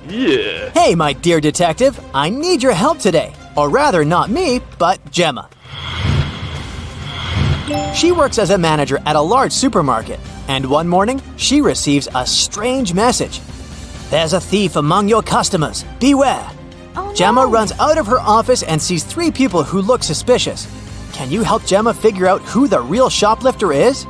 Yeah. Hey, my dear detective, I need your help today. Or rather, not me, but Gemma. She works as a manager at a large supermarket, and one morning, she receives a strange message. There's a thief among your customers. Beware. Oh, no. Gemma runs out of her office and sees 3 people who look suspicious. Can you help Gemma figure out who the real shoplifter is?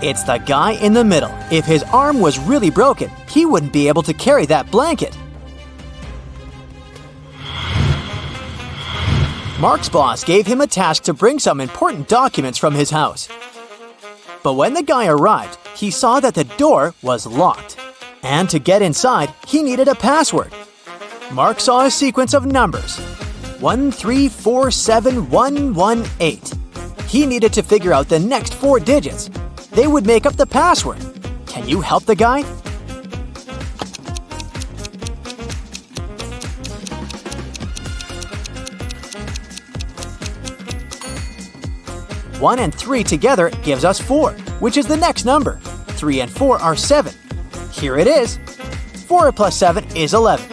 It's the guy in the middle. If his arm was really broken, he wouldn't be able to carry that blanket. Mark's boss gave him a task to bring some important documents from his house. But when the guy arrived, he saw that the door was locked. And to get inside, he needed a password. Mark saw a sequence of numbers. 1347118. He needed to figure out the next 4 digits. They would make up the password. Can you help the guy? One and 3 together gives us 4, which is the next number. 3 and 4 are 7. Here it is. 4 plus 7 is 11.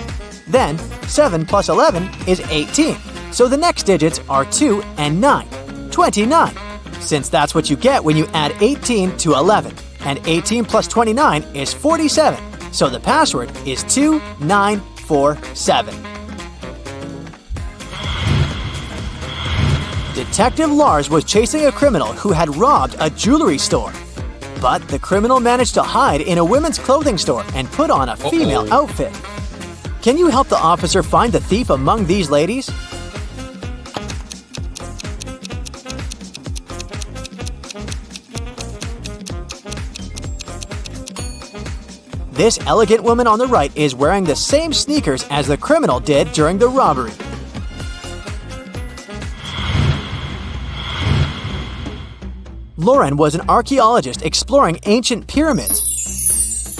Then, 7 plus 11 is 18. So the next digits are 2 and 9. 29. Since that's what you get when you add 18 to 11. And 18 plus 29 is 47. So the password is 2947. Detective Lars was chasing a criminal who had robbed a jewelry store. But the criminal managed to hide in a women's clothing store and put on a female outfit. Can you help the officer find the thief among these ladies? This elegant woman on the right is wearing the same sneakers as the criminal did during the robbery. Lauren was an archaeologist exploring ancient pyramids.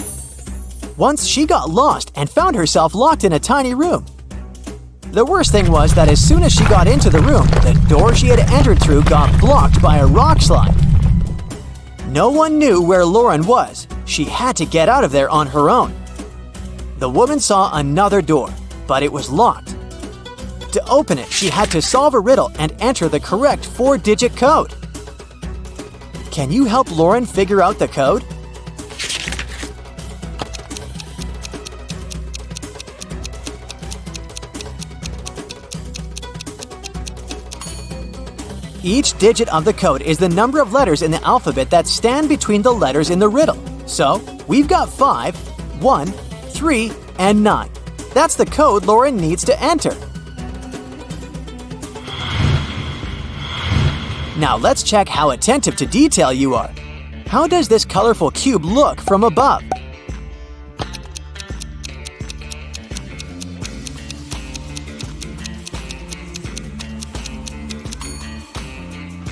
Once she got lost and found herself locked in a tiny room. The worst thing was that as soon as she got into the room, the door she had entered through got blocked by a rock slide. No one knew where Lauren was. She had to get out of there on her own. The woman saw another door, but it was locked. To open it, she had to solve a riddle and enter the correct 4-digit code. Can you help Lauren figure out the code? Each digit of the code is the number of letters in the alphabet that stand between the letters in the riddle. So, we've got 5, 1, 3, and 9. That's the code Lauren needs to enter. Now let's check how attentive to detail you are. How does this colorful cube look from above?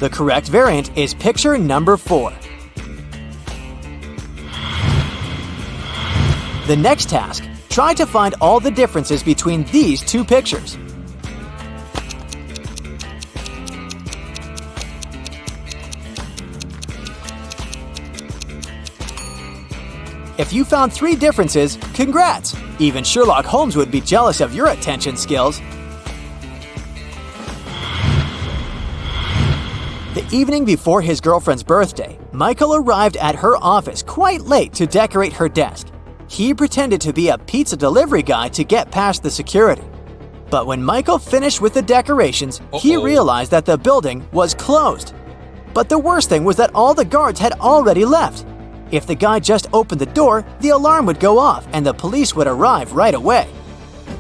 The correct variant is picture number 4. The next task, try to find all the differences between these 2 pictures. If you found 3 differences, congrats! Even Sherlock Holmes would be jealous of your attention skills. The evening before his girlfriend's birthday, Michael arrived at her office quite late to decorate her desk. He pretended to be a pizza delivery guy to get past the security. But when Michael finished with the decorations, he realized that the building was closed. But the worst thing was that all the guards had already left. If the guy just opened the door, the alarm would go off and the police would arrive right away.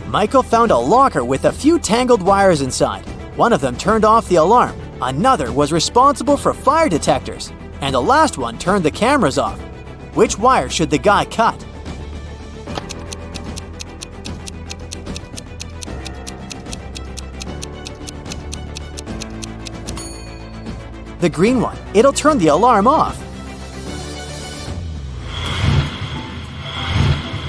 Michael found a locker with a few tangled wires inside. One of them turned off the alarm, another was responsible for fire detectors, and the last one turned the cameras off. Which wire should the guy cut? The green one. It'll turn the alarm off.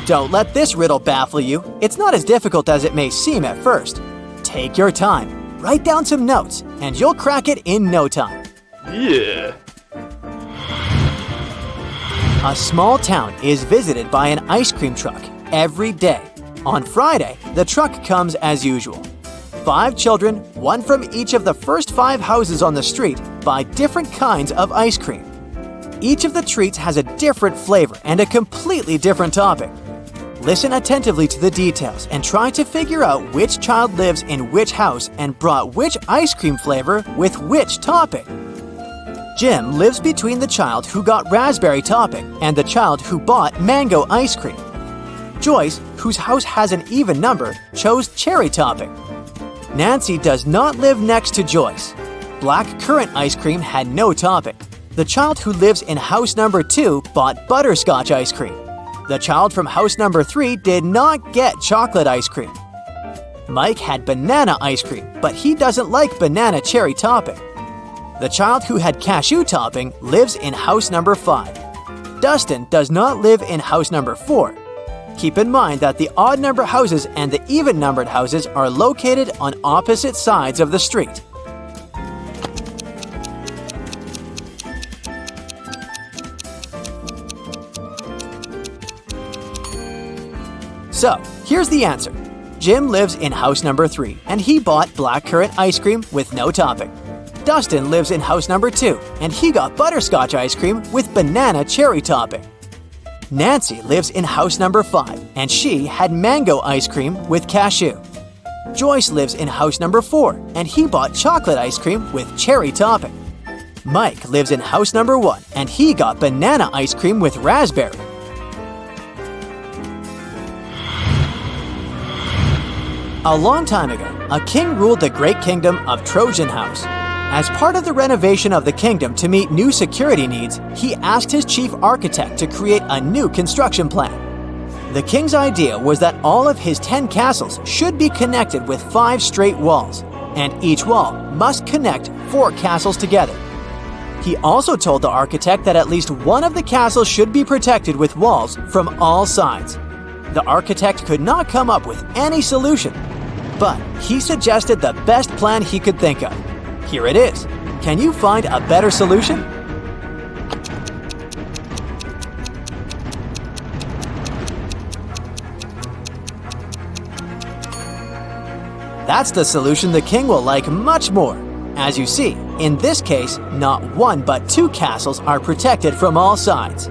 Don't let this riddle baffle you. It's not as difficult as it may seem at first. Take your time. Write down some notes, and you'll crack it in no time. Yeah. A small town is visited by an ice cream truck every day. On Friday, the truck comes as usual. 5 children, one from each of the first 5 houses on the street, buy different kinds of ice cream. Each of the treats has a different flavor and a completely different topping. Listen attentively to the details and try to figure out which child lives in which house and brought which ice cream flavor with which topping. Jim lives between the child who got raspberry topping and the child who bought mango ice cream. Joyce, whose house has an even number, chose cherry topping. Nancy does not live next to Joyce. Black currant ice cream had no topping. The child who lives in house number 2 bought butterscotch ice cream. The child from house number 3 did not get chocolate ice cream. Mike had banana ice cream, but he doesn't like banana cherry topping. The child who had cashew topping lives in house number 5. Dustin does not live in house number 4. Keep in mind that the odd number houses and the even numbered houses are located on opposite sides of the street. So, here's the answer. Jim lives in house number 3, and he bought blackcurrant ice cream with no topping. Dustin lives in house number 2, and he got butterscotch ice cream with banana cherry topping. Nancy lives in house number 5, and she had mango ice cream with cashew. Joyce lives in house number 4, and he bought chocolate ice cream with cherry topping. Mike lives in house number 1, and he got banana ice cream with raspberry. A long time ago, a king ruled the great kingdom of Trojan House. As part of the renovation of the kingdom to meet new security needs, he asked his chief architect to create a new construction plan. The king's idea was that all of his 10 castles should be connected with 5 straight walls, and each wall must connect 4 castles together. He also told the architect that at least one of the castles should be protected with walls from all sides. The architect could not come up with any solution, but he suggested the best plan he could think of. Here it is. Can you find a better solution? That's the solution the king will like much more. As you see, in this case, not 1 but 2 castles are protected from all sides.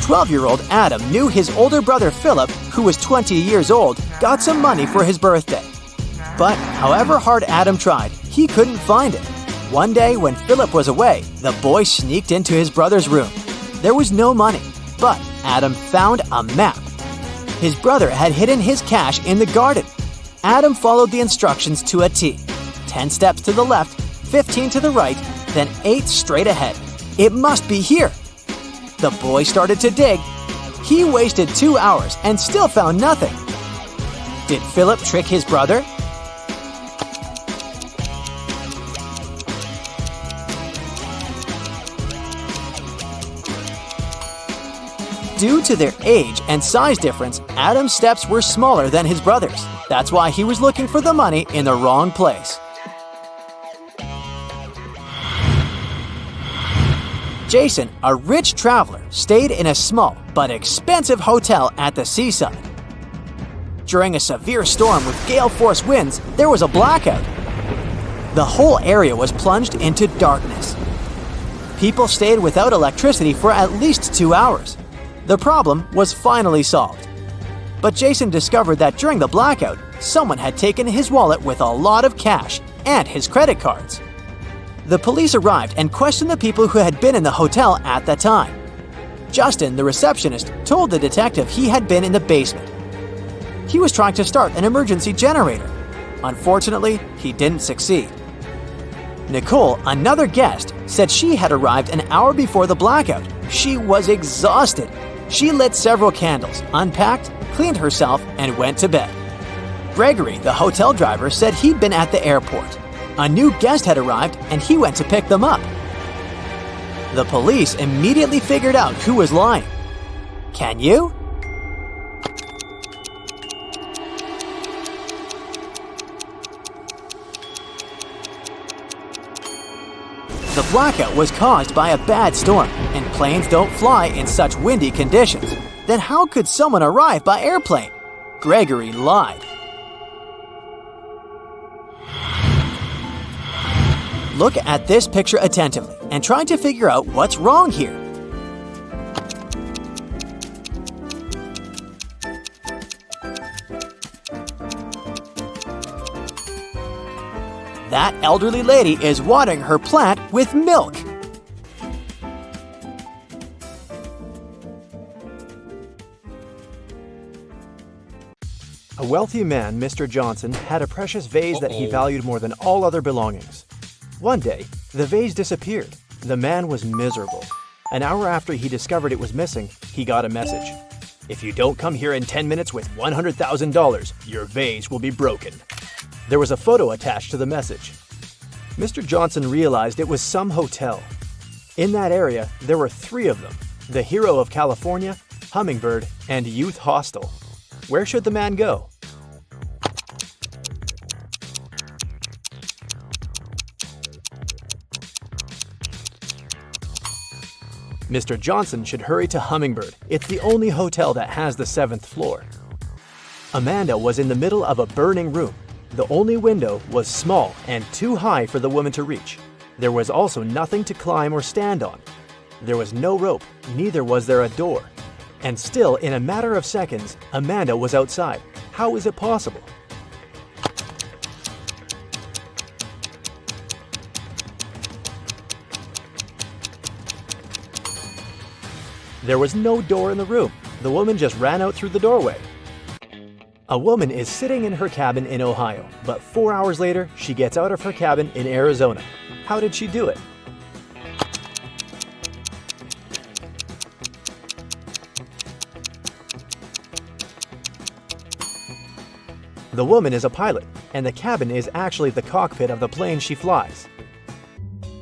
12-year-old Adam knew his older brother Philip, who was 20 years old, got some money for his birthday. But however hard Adam tried, he couldn't find it. One day when Philip was away, the boy sneaked into his brother's room. There was no money, but Adam found a map. His brother had hidden his cash in the garden. Adam followed the instructions to a T. 10 steps to the left, 15 to the right, then 8 straight ahead. It must be here. The boy started to dig. He wasted 2 hours and still found nothing. Did Philip trick his brother? Due to their age and size difference, Adam's steps were smaller than his brother's. That's why he was looking for the money in the wrong place. Jason, a rich traveler, stayed in a small but expensive hotel at the seaside. During a severe storm with gale-force winds, there was a blackout. The whole area was plunged into darkness. People stayed without electricity for at least 2 hours. The problem was finally solved. But Jason discovered that during the blackout, someone had taken his wallet with a lot of cash and his credit cards. The police arrived and questioned the people who had been in the hotel at the time. Justin, the receptionist, told the detective he had been in the basement. He was trying to start an emergency generator. Unfortunately, he didn't succeed. Nicole, another guest, said she had arrived an hour before the blackout. She was exhausted. She lit several candles, unpacked, cleaned herself, and went to bed. Gregory, the hotel driver, said he'd been at the airport. A new guest had arrived, and he went to pick them up. The police immediately figured out who was lying. Can you? The blackout was caused by a bad storm, and planes don't fly in such windy conditions. Then how could someone arrive by airplane? Gregory lied. Look at this picture attentively and try to figure out what's wrong here. That elderly lady is watering her plant with milk. A wealthy man, Mr. Johnson, had a precious vase that he valued more than all other belongings. One day, the vase disappeared. The man was miserable. An hour after he discovered it was missing, he got a message. "If you don't come here in 10 minutes with $100,000, your vase will be broken." There was a photo attached to the message. Mr. Johnson realized it was some hotel. In that area, there were 3 of them: the Hero of California, Hummingbird, and Youth Hostel. Where should the man go? Mr. Johnson should hurry to Hummingbird. It's the only hotel that has the 7th floor. Amanda was in the middle of a burning room. The only window was small and too high for the woman to reach. There was also nothing to climb or stand on. There was no rope, neither was there a door. And still, in a matter of seconds, Amanda was outside. How is it possible? There was no door in the room. The woman just ran out through the doorway. A woman is sitting in her cabin in Ohio, but 4 hours later, she gets out of her cabin in Arizona. How did she do it? The woman is a pilot, and the cabin is actually the cockpit of the plane she flies.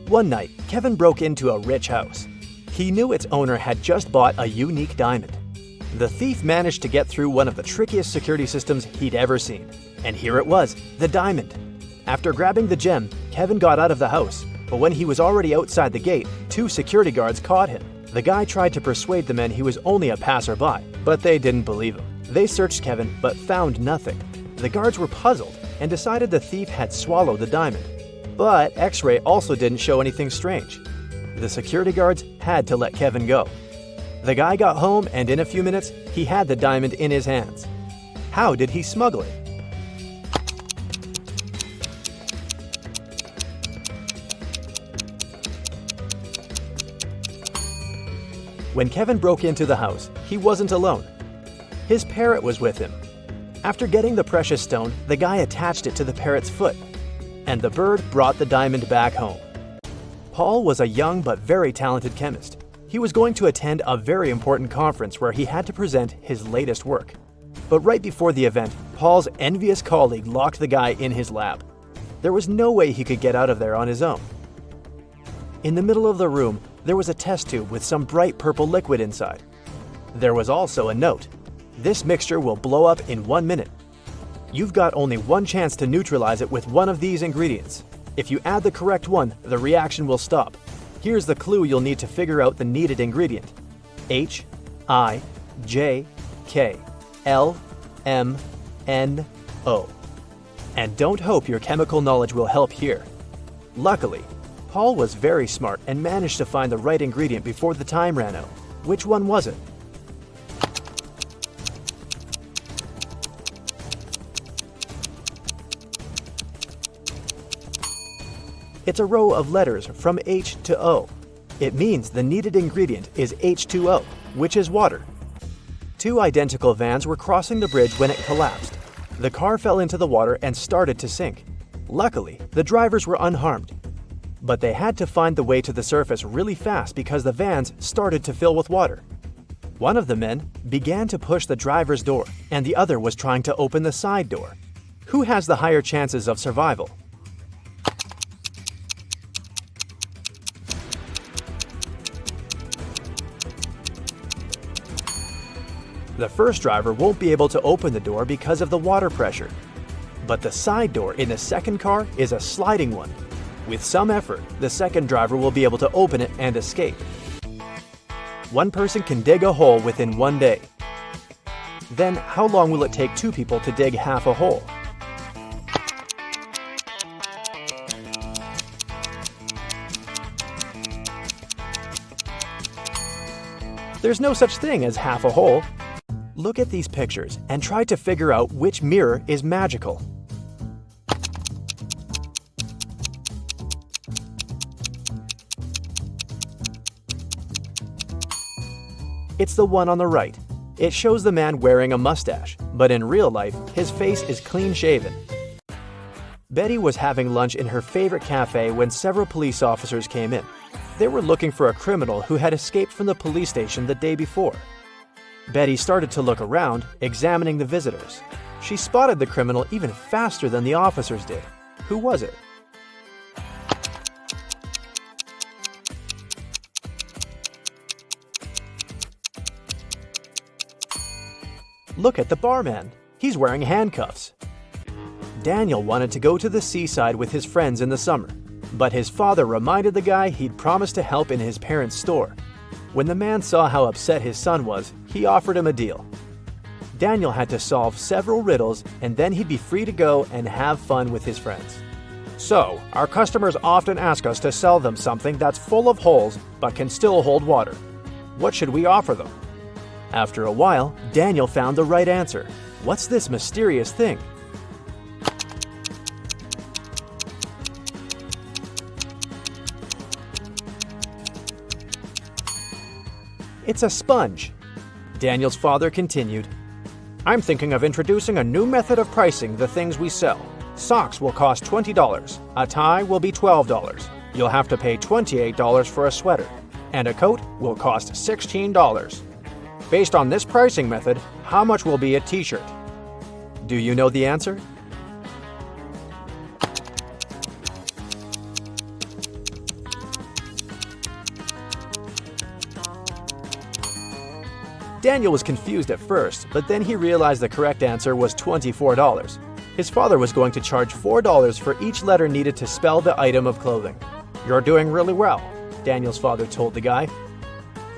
One night, Kevin broke into a rich house. He knew its owner had just bought a unique diamond. The thief managed to get through one of the trickiest security systems he'd ever seen. And here it was, the diamond. After grabbing the gem, Kevin got out of the house, but when he was already outside the gate, 2 security guards caught him. The guy tried to persuade the men he was only a passerby, but they didn't believe him. They searched Kevin, but found nothing. The guards were puzzled and decided the thief had swallowed the diamond. But X-ray also didn't show anything strange. The security guards had to let Kevin go. The guy got home, and in a few minutes, he had the diamond in his hands. How did he smuggle it? When Kevin broke into the house, he wasn't alone. His parrot was with him. After getting the precious stone, the guy attached it to the parrot's foot, and the bird brought the diamond back home. Paul was a young but very talented chemist. He was going to attend a very important conference where he had to present his latest work. But right before the event, Paul's envious colleague locked the guy in his lab. There was no way he could get out of there on his own. In the middle of the room, there was a test tube with some bright purple liquid inside. There was also a note. "This mixture will blow up in 1 minute. You've got only one chance to neutralize it with one of these ingredients. If you add the correct one, the reaction will stop. Here's the clue you'll need to figure out the needed ingredient. HIJKLMNO. And don't hope your chemical knowledge will help here. Luckily, Paul was very smart and managed to find the right ingredient before the time ran out. Which one was it? It's a row of letters from H to O. It means the needed ingredient is H2O, which is water. 2 identical vans were crossing the bridge when it collapsed. The car fell into the water and started to sink. Luckily, the drivers were unharmed. But they had to find the way to the surface really fast because the vans started to fill with water. One of the men began to push the driver's door, and the other was trying to open the side door. Who has the higher chances of survival? The first driver won't be able to open the door because of the water pressure. But the side door in the second car is a sliding one. With some effort, the second driver will be able to open it and escape. One person can dig a hole within 1 day. Then, how long will it take 2 people to dig half a hole? There's no such thing as half a hole. Look at these pictures and try to figure out which mirror is magical. It's the one on the right. It shows the man wearing a mustache, but in real life, his face is clean shaven. Betty was having lunch in her favorite cafe when several police officers came in. They were looking for a criminal who had escaped from the police station the day before. Betty started to look around, examining the visitors. She spotted the criminal even faster than the officers did. Who was it? Look at the barman. He's wearing handcuffs. Daniel wanted to go to the seaside with his friends in the summer, but his father reminded the guy he'd promised to help in his parents' store. When the man saw how upset his son was, he offered him a deal. Daniel had to solve several riddles, and then he'd be free to go and have fun with his friends. So, our customers often ask us to sell them something that's full of holes but can still hold water. What should we offer them? After a while, Daniel found the right answer. What's this mysterious thing? It's a sponge. Daniel's father continued, I'm thinking of introducing a new method of pricing the things we sell. Socks will cost $20. A tie will be $12. You'll have to pay $28 for a sweater. And a coat will cost $16. Based on this pricing method, how much will be a t-shirt? Do you know the answer? Daniel was confused at first, but then he realized the correct answer was $24. His father was going to charge $4 for each letter needed to spell the item of clothing. You're doing really well, Daniel's father told the guy.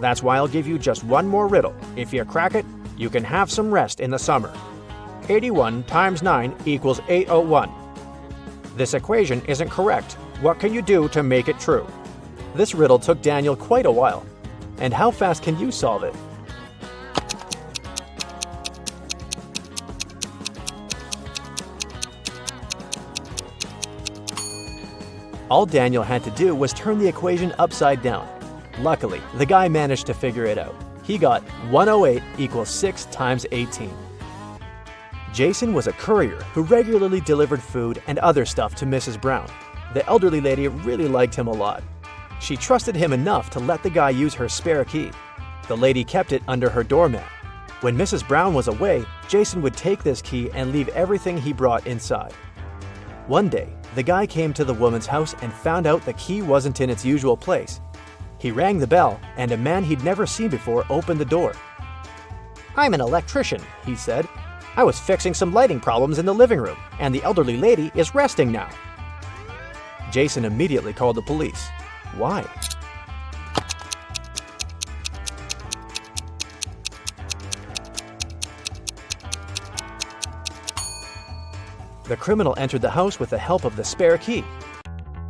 That's why I'll give you just one more riddle. If you crack it, you can have some rest in the summer. 81 times 9 equals 801. This equation isn't correct. What can you do to make it true? This riddle took Daniel quite a while. And how fast can you solve it? All Daniel had to do was turn the equation upside down. Luckily, the guy managed to figure it out. He got 108 equals 6 times 18. Jason was a courier who regularly delivered food and other stuff to Mrs. Brown. The elderly lady really liked him a lot. She trusted him enough to let the guy use her spare key. The lady kept it under her doormat. When Mrs. Brown was away, Jason would take this key and leave everything he brought inside. One day, the guy came to the woman's house and found out the key wasn't in its usual place. He rang the bell, and a man he'd never seen before opened the door. I'm an electrician, he said. I was fixing some lighting problems in the living room, and the elderly lady is resting now. Jason immediately called the police. Why? The criminal entered the house with the help of the spare key.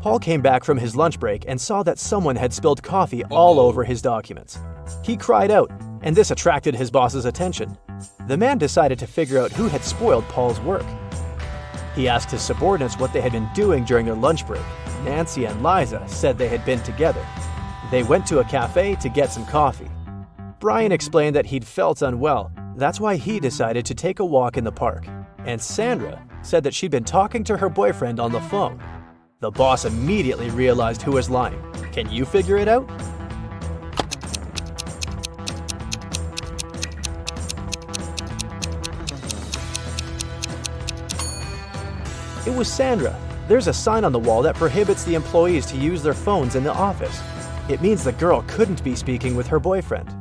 Paul came back from his lunch break and saw that someone had spilled coffee all over his documents. He cried out, and this attracted his boss's attention. The man decided to figure out who had spoiled Paul's work. He asked his subordinates what they had been doing during their lunch break. Nancy and Liza said they had been together. They went to a cafe to get some coffee. Brian explained that he'd felt unwell. That's why he decided to take a walk in the park. And Sandra said that she'd been talking to her boyfriend on the phone. The boss immediately realized who was lying. Can you figure it out? It was Sandra. There's a sign on the wall that prohibits the employees to use their phones in the office. It means the girl couldn't be speaking with her boyfriend.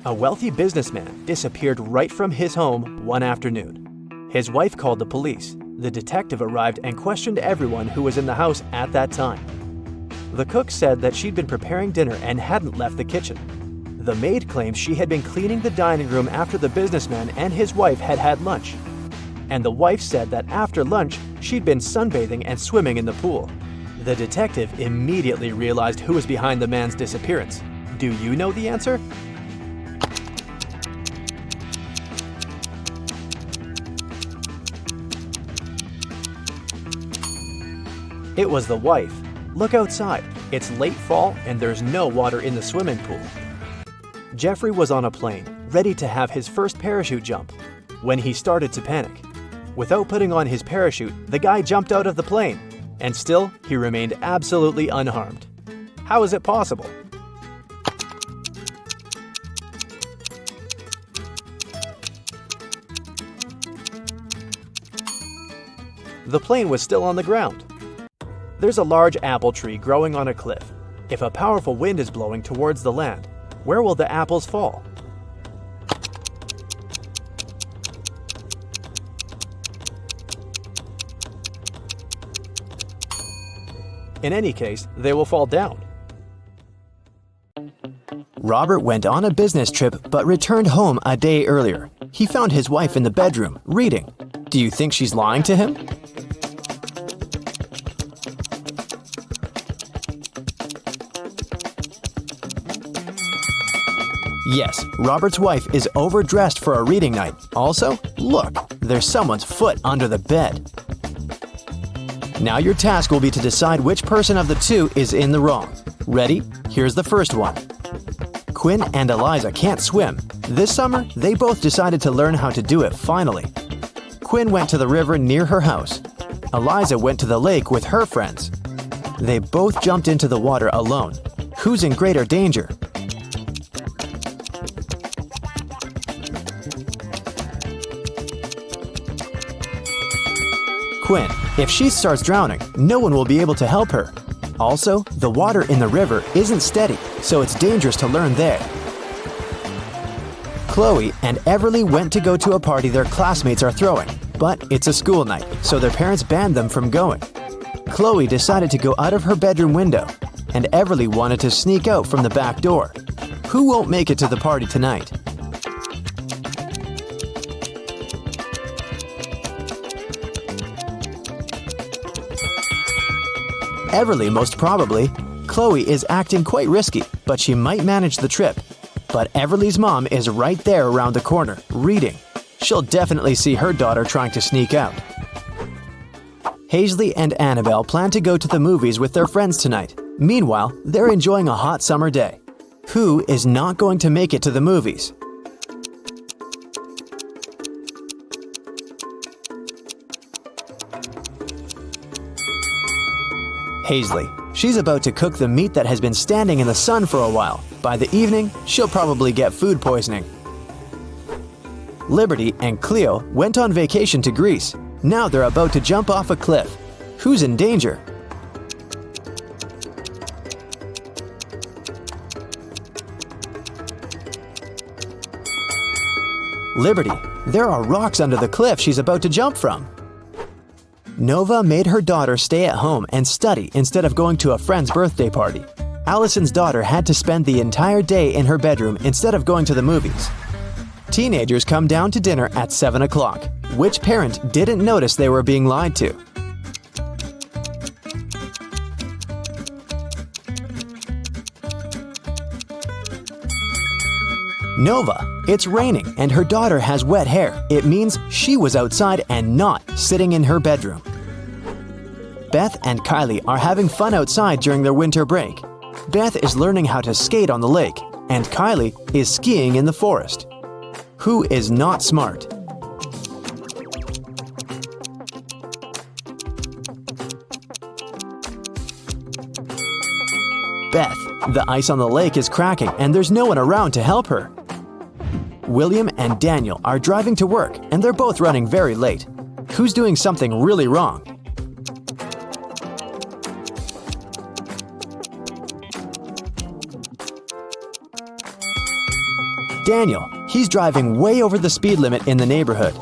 A wealthy businessman disappeared right from his home one afternoon. His wife called the police. The detective arrived and questioned everyone who was in the house at that time. The cook said that she'd been preparing dinner and hadn't left the kitchen. The maid claimed she had been cleaning the dining room after the businessman and his wife had had lunch. And the wife said that after lunch, she'd been sunbathing and swimming in the pool. The detective immediately realized who was behind the man's disappearance. Do you know the answer? It was the wife. Look outside. It's late fall and there's no water in the swimming pool. Jeffrey was on a plane, ready to have his first parachute jump, when he started to panic. Without putting on his parachute, the guy jumped out of the plane, and still, he remained absolutely unharmed. How is it possible? The plane was still on the ground. There's a large apple tree growing on a cliff. If a powerful wind is blowing towards the land, where will the apples fall? In any case, they will fall down. Robert went on a business trip but returned home a day earlier. He found his wife in the bedroom, reading. Do you think she's lying to him? Yes, Robert's wife is overdressed for a reading night. Also, look, there's someone's foot under the bed. Now your task will be to decide which person of the two is in the wrong. Ready? Here's the first one. Quinn and Eliza can't swim. This summer, they both decided to learn how to do it finally. Quinn went to the river near her house. Eliza went to the lake with her friends. They both jumped into the water alone. Who's in greater danger? Quinn. If she starts drowning, no one will be able to help her. Also, the water in the river isn't steady, so it's dangerous to learn there. Chloe and Everly went to go to a party their classmates are throwing, but it's a school night, so their parents banned them from going. Chloe decided to go out of her bedroom window, and Everly wanted to sneak out from the back door. Who won't make it to the party tonight? Everly, most probably. Chloe is acting quite risky, but she might manage the trip. But Everly's mom is right there around the corner, reading. She'll definitely see her daughter trying to sneak out. Hazley and Annabelle plan to go to the movies with their friends tonight. Meanwhile, they're enjoying a hot summer day. Who is not going to make it to the movies? Hazley. She's about to cook the meat that has been standing in the sun for a while. By the evening, she'll probably get food poisoning. Liberty and Cleo went on vacation to Greece. Now they're about to jump off a cliff. Who's in danger? Liberty. There are rocks under the cliff she's about to jump from. Nova made her daughter stay at home and study instead of going to a friend's birthday party. Allison's daughter had to spend the entire day in her bedroom instead of going to the movies. Teenagers come down to dinner at 7 o'clock. Which parent didn't notice they were being lied to? Nova. It's raining and her daughter has wet hair. It means she was outside and not sitting in her bedroom. Beth and Kylie are having fun outside during their winter break. Beth is learning how to skate on the lake, and Kylie is skiing in the forest. Who is not smart? Beth. The ice on the lake is cracking and there's no one around to help her. William and Daniel are driving to work and they're both running very late. Who's doing something really wrong? Daniel. He's driving way over the speed limit in the neighborhood.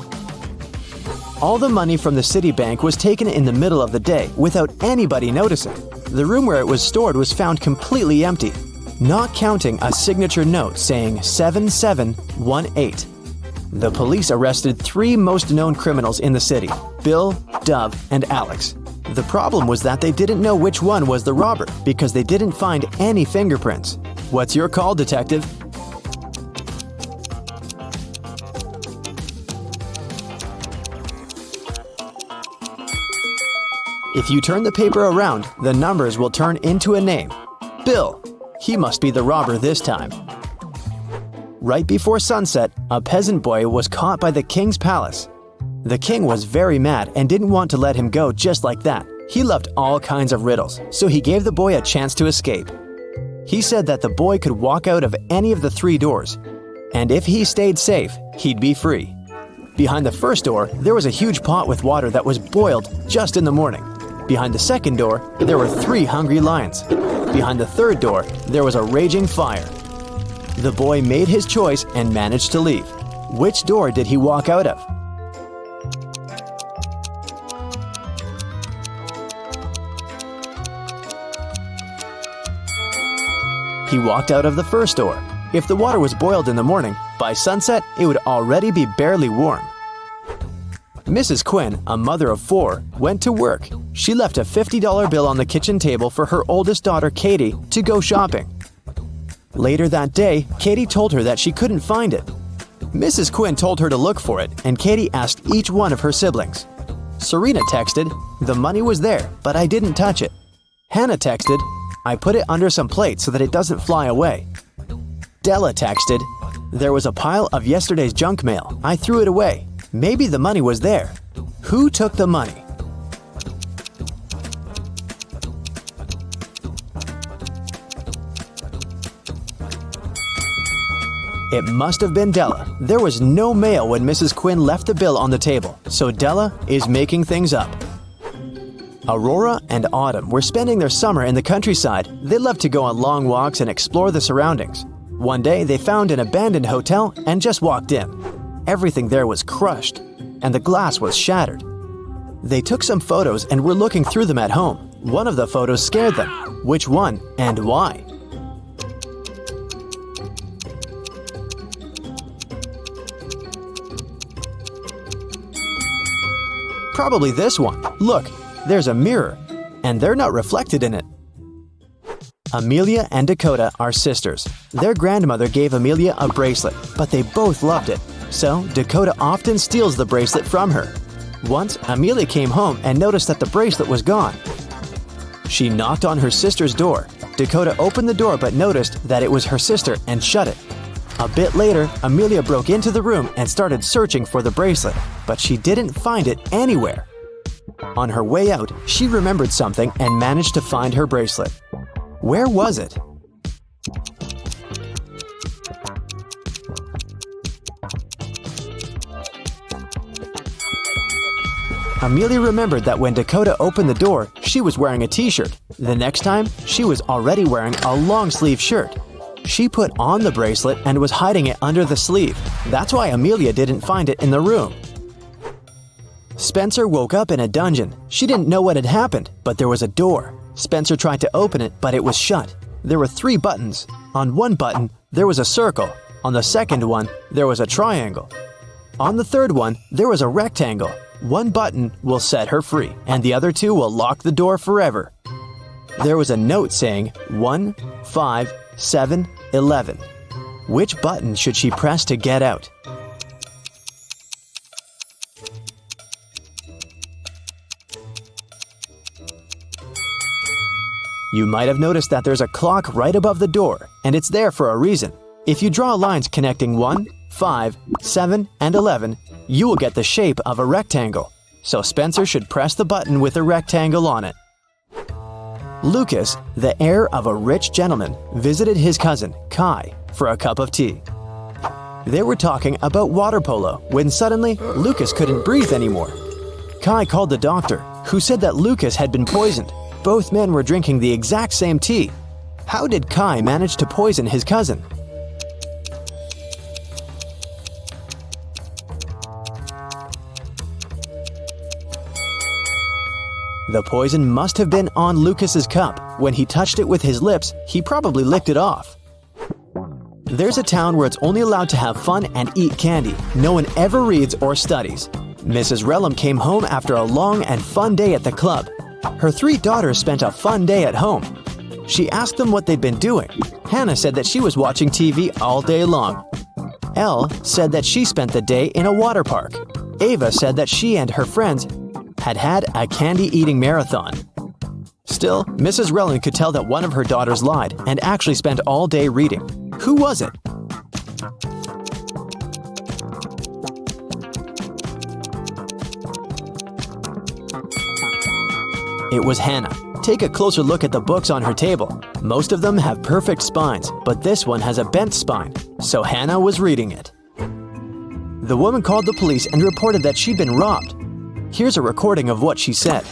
All the money from the city bank was taken in the middle of the day without anybody noticing. The room where it was stored was found completely empty, not counting a signature note saying 7718. The police arrested 3 most known criminals in the city: Bill, Dove, and Alex. The problem was that they didn't know which one was the robber because they didn't find any fingerprints. What's your call, detective? If you turn the paper around, the numbers will turn into a name. Bill. He must be the robber this time. Right before sunset, a peasant boy was caught by the king's palace. The king was very mad and didn't want to let him go just like that. He loved all kinds of riddles, so he gave the boy a chance to escape. He said that the boy could walk out of any of the 3 doors, and if he stayed safe, he'd be free. Behind the first door, there was a huge pot with water that was boiled just in the morning. Behind the second door, there were 3 hungry lions. Behind the third door, there was a raging fire. The boy made his choice and managed to leave. Which door did he walk out of? He walked out of the first door. If the water was boiled in the morning, by sunset it would already be barely warm. Mrs. Quinn, a mother of 4, went to work. She left a $50 bill on the kitchen table for her oldest daughter, Katie, to go shopping. Later that day, Katie told her that she couldn't find it. Mrs. Quinn told her to look for it, and Katie asked each one of her siblings. Serena texted, "The money was there, but I didn't touch it." Hannah texted, "I put it under some plates so that it doesn't fly away." Della texted, "There was a pile of yesterday's junk mail. I threw it away. Maybe the money was there. Who took the money?" It must have been Della. There was no mail when Mrs. Quinn left the bill on the table, so Della is making things up. Aurora and Autumn were spending their summer in the countryside. They loved to go on long walks and explore the surroundings. One day, they found an abandoned hotel and just walked in. Everything there was crushed, and the glass was shattered. They took some photos and were looking through them at home. One of the photos scared them. Which one and why? Probably this one. Look, there's a mirror, and they're not reflected in it. Amelia and Dakota are sisters. Their grandmother gave Amelia a bracelet, but they both loved it. So Dakota often steals the bracelet from her. Once, Amelia came home and noticed that the bracelet was gone. She knocked on her sister's door. Dakota opened the door but noticed that it was her sister and shut it. A bit later, Amelia broke into the room and started searching for the bracelet, but she didn't find it anywhere. On her way out, she remembered something and managed to find her bracelet. Where was it? Amelia remembered that when Dakota opened the door, she was wearing a t-shirt. The next time, she was already wearing a long-sleeve shirt. She put on the bracelet and was hiding it under the sleeve. That's why Amelia didn't find it in the room. Spencer woke up in a dungeon. She didn't know what had happened, but there was a door. Spencer tried to open it, but it was shut. There were 3 buttons. On one button, there was a circle. On the second one, there was a triangle. On the third one, there was a rectangle. One button will set her free, and the other 2 will lock the door forever. There was a note saying 1, 5, 7, 11. Which button should she press to get out? You might have noticed that there's a clock right above the door, and it's there for a reason. If you draw lines connecting 1, 5, 7, and 11, you will get the shape of a rectangle. So Spencer should press the button with a rectangle on it. Lucas, the heir of a rich gentleman, visited his cousin, Kai, for a cup of tea. They were talking about water polo when suddenly Lucas couldn't breathe anymore. Kai called the doctor, who said that Lucas had been poisoned. Both men were drinking the exact same tea. How did Kai manage to poison his cousin? The poison must have been on Lucas's cup. When he touched it with his lips, he probably licked it off. There's a town where it's only allowed to have fun and eat candy. No one ever reads or studies. Mrs. Relham came home after a long and fun day at the club. Her 3 daughters spent a fun day at home. She asked them what they'd been doing. Hannah said that she was watching TV all day long. Elle said that she spent the day in a water park. Ava said that she and her friends had a candy-eating marathon. Still, Mrs. Relham could tell that one of her daughters lied and actually spent all day reading. Who was it? It was Hannah. Take a closer look at the books on her table. Most of them have perfect spines, but this one has a bent spine, so Hannah was reading it. The woman called the police and reported that she'd been robbed. Here's a recording of what she said.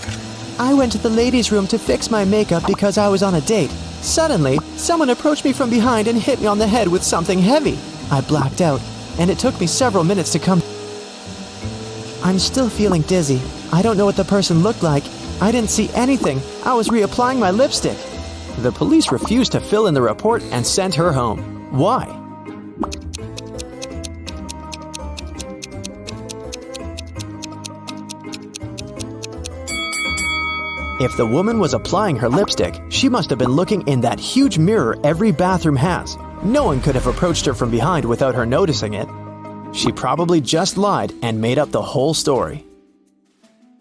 I went to the ladies' room to fix my makeup because I was on a date. Suddenly, someone approached me from behind and hit me on the head with something heavy. I blacked out, and it took me several minutes to come. I'm still feeling dizzy. I don't know what the person looked like. I didn't see anything. I was reapplying my lipstick. The police refused to fill in the report and sent her home. Why? If the woman was applying her lipstick, she must have been looking in that huge mirror every bathroom has. No one could have approached her from behind without her noticing it. She probably just lied and made up the whole story.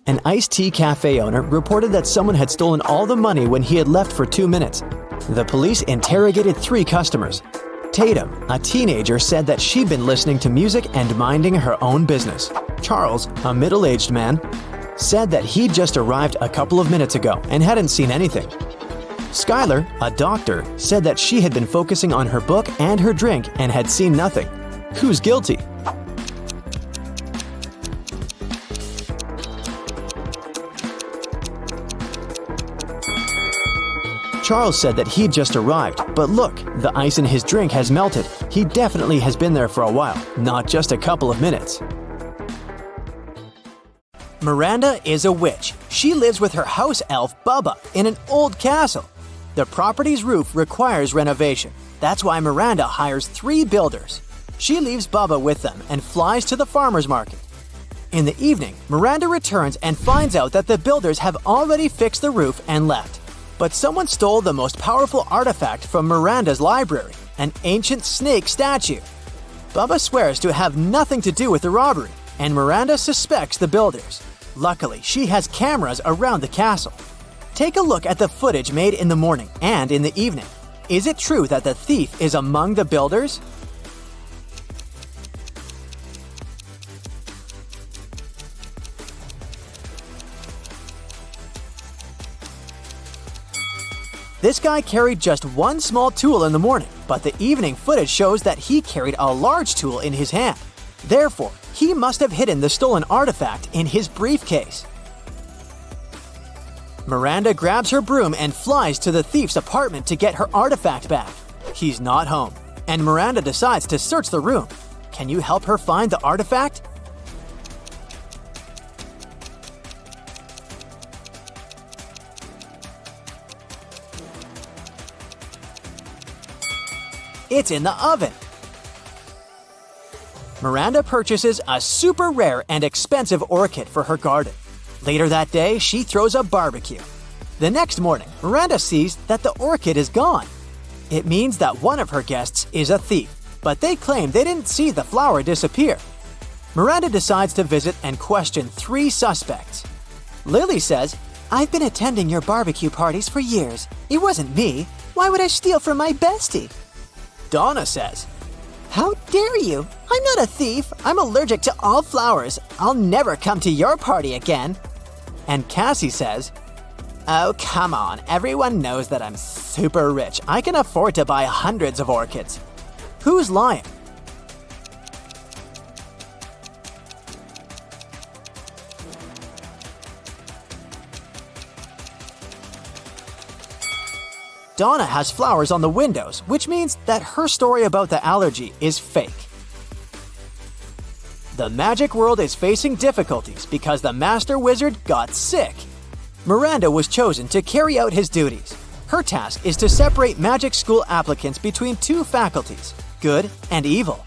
An iced tea cafe owner reported that someone had stolen all the money when he had left for 2 minutes. The police interrogated 3 customers. Tatum, a teenager, said that she'd been listening to music and minding her own business. Charles, a middle-aged man, said that he'd just arrived a couple of minutes ago and hadn't seen anything. Skylar, a doctor, said that she had been focusing on her book and her drink and had seen nothing. Who's guilty? Charles said that he'd just arrived, but look, the ice in his drink has melted. He definitely has been there for a while, not just a couple of minutes. Miranda is a witch. She lives with her house elf, Bubba, in an old castle. The property's roof requires renovation. That's why Miranda hires 3 builders. She leaves Bubba with them and flies to the farmer's market. In the evening, Miranda returns and finds out that the builders have already fixed the roof and left. But someone stole the most powerful artifact from Miranda's library, an ancient snake statue. Bubba swears to have nothing to do with the robbery, and Miranda suspects the builders. Luckily, she has cameras around the castle. Take a look at the footage made in the morning and in the evening. Is it true that the thief is among the builders? This guy carried just one small tool in the morning, but the evening footage shows that he carried a large tool in his hand. Therefore, he must have hidden the stolen artifact in his briefcase. Miranda grabs her broom and flies to the thief's apartment to get her artifact back. He's not home, and Miranda decides to search the room. Can you help her find the artifact? It's in the oven. Miranda purchases a super rare and expensive orchid for her garden. Later that day, she throws a barbecue. The next morning, Miranda sees that the orchid is gone. It means that one of her guests is a thief, but they claim they didn't see the flower disappear. Miranda decides to visit and question 3 suspects. Lily says, "I've been attending your barbecue parties for years. It wasn't me. Why would I steal from my bestie?" Donna says, "How dare you? I'm not a thief. I'm allergic to all flowers. I'll never come to your party again." And Cassie says, "Oh, come on. Everyone knows that I'm super rich. I can afford to buy hundreds of orchids." Who's lying? Donna has flowers on the windows, which means that her story about the allergy is fake. The magic world is facing difficulties because the master wizard got sick. Miranda was chosen to carry out his duties. Her task is to separate magic school applicants between two faculties, good and evil.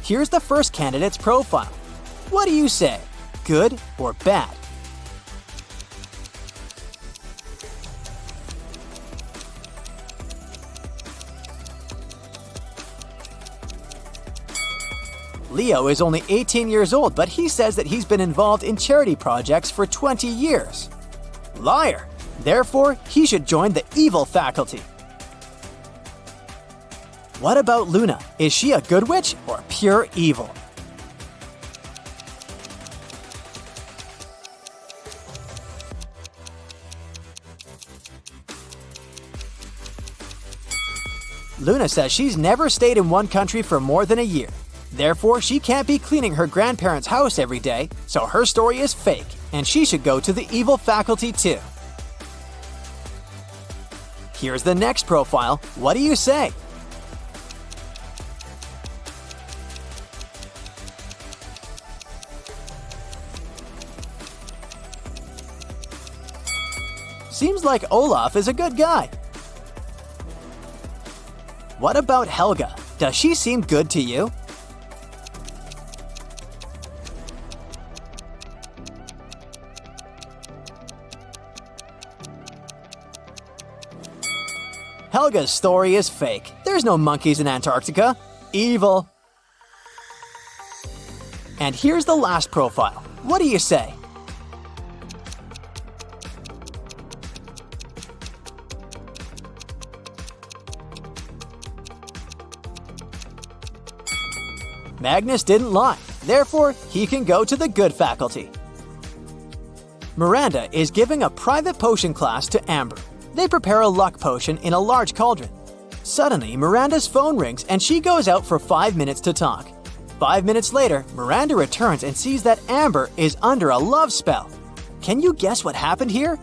Here's the first candidate's profile. What do you say, good or bad? Leo is only 18 years old, but he says that he's been involved in charity projects for 20 years. Liar! Therefore, he should join the evil faculty. What about Luna? Is she a good witch or pure evil? Luna says she's never stayed in one country for more than a year. Therefore, she can't be cleaning her grandparents' house every day, so her story is fake, and she should go to the evil faculty too. Here's the next profile. What do you say? Seems like Olaf is a good guy. What about Helga? Does she seem good to you? Helga's story is fake. There's no monkeys in Antarctica. Evil. And here's the last profile. What do you say? Magnus didn't lie. Therefore, he can go to the good faculty. Miranda is giving a private potion class to Amber. They prepare a luck potion in a large cauldron. Suddenly, Miranda's phone rings and she goes out for 5 minutes to talk. 5 minutes later, Miranda returns and sees that Amber is under a love spell. Can you guess what happened here?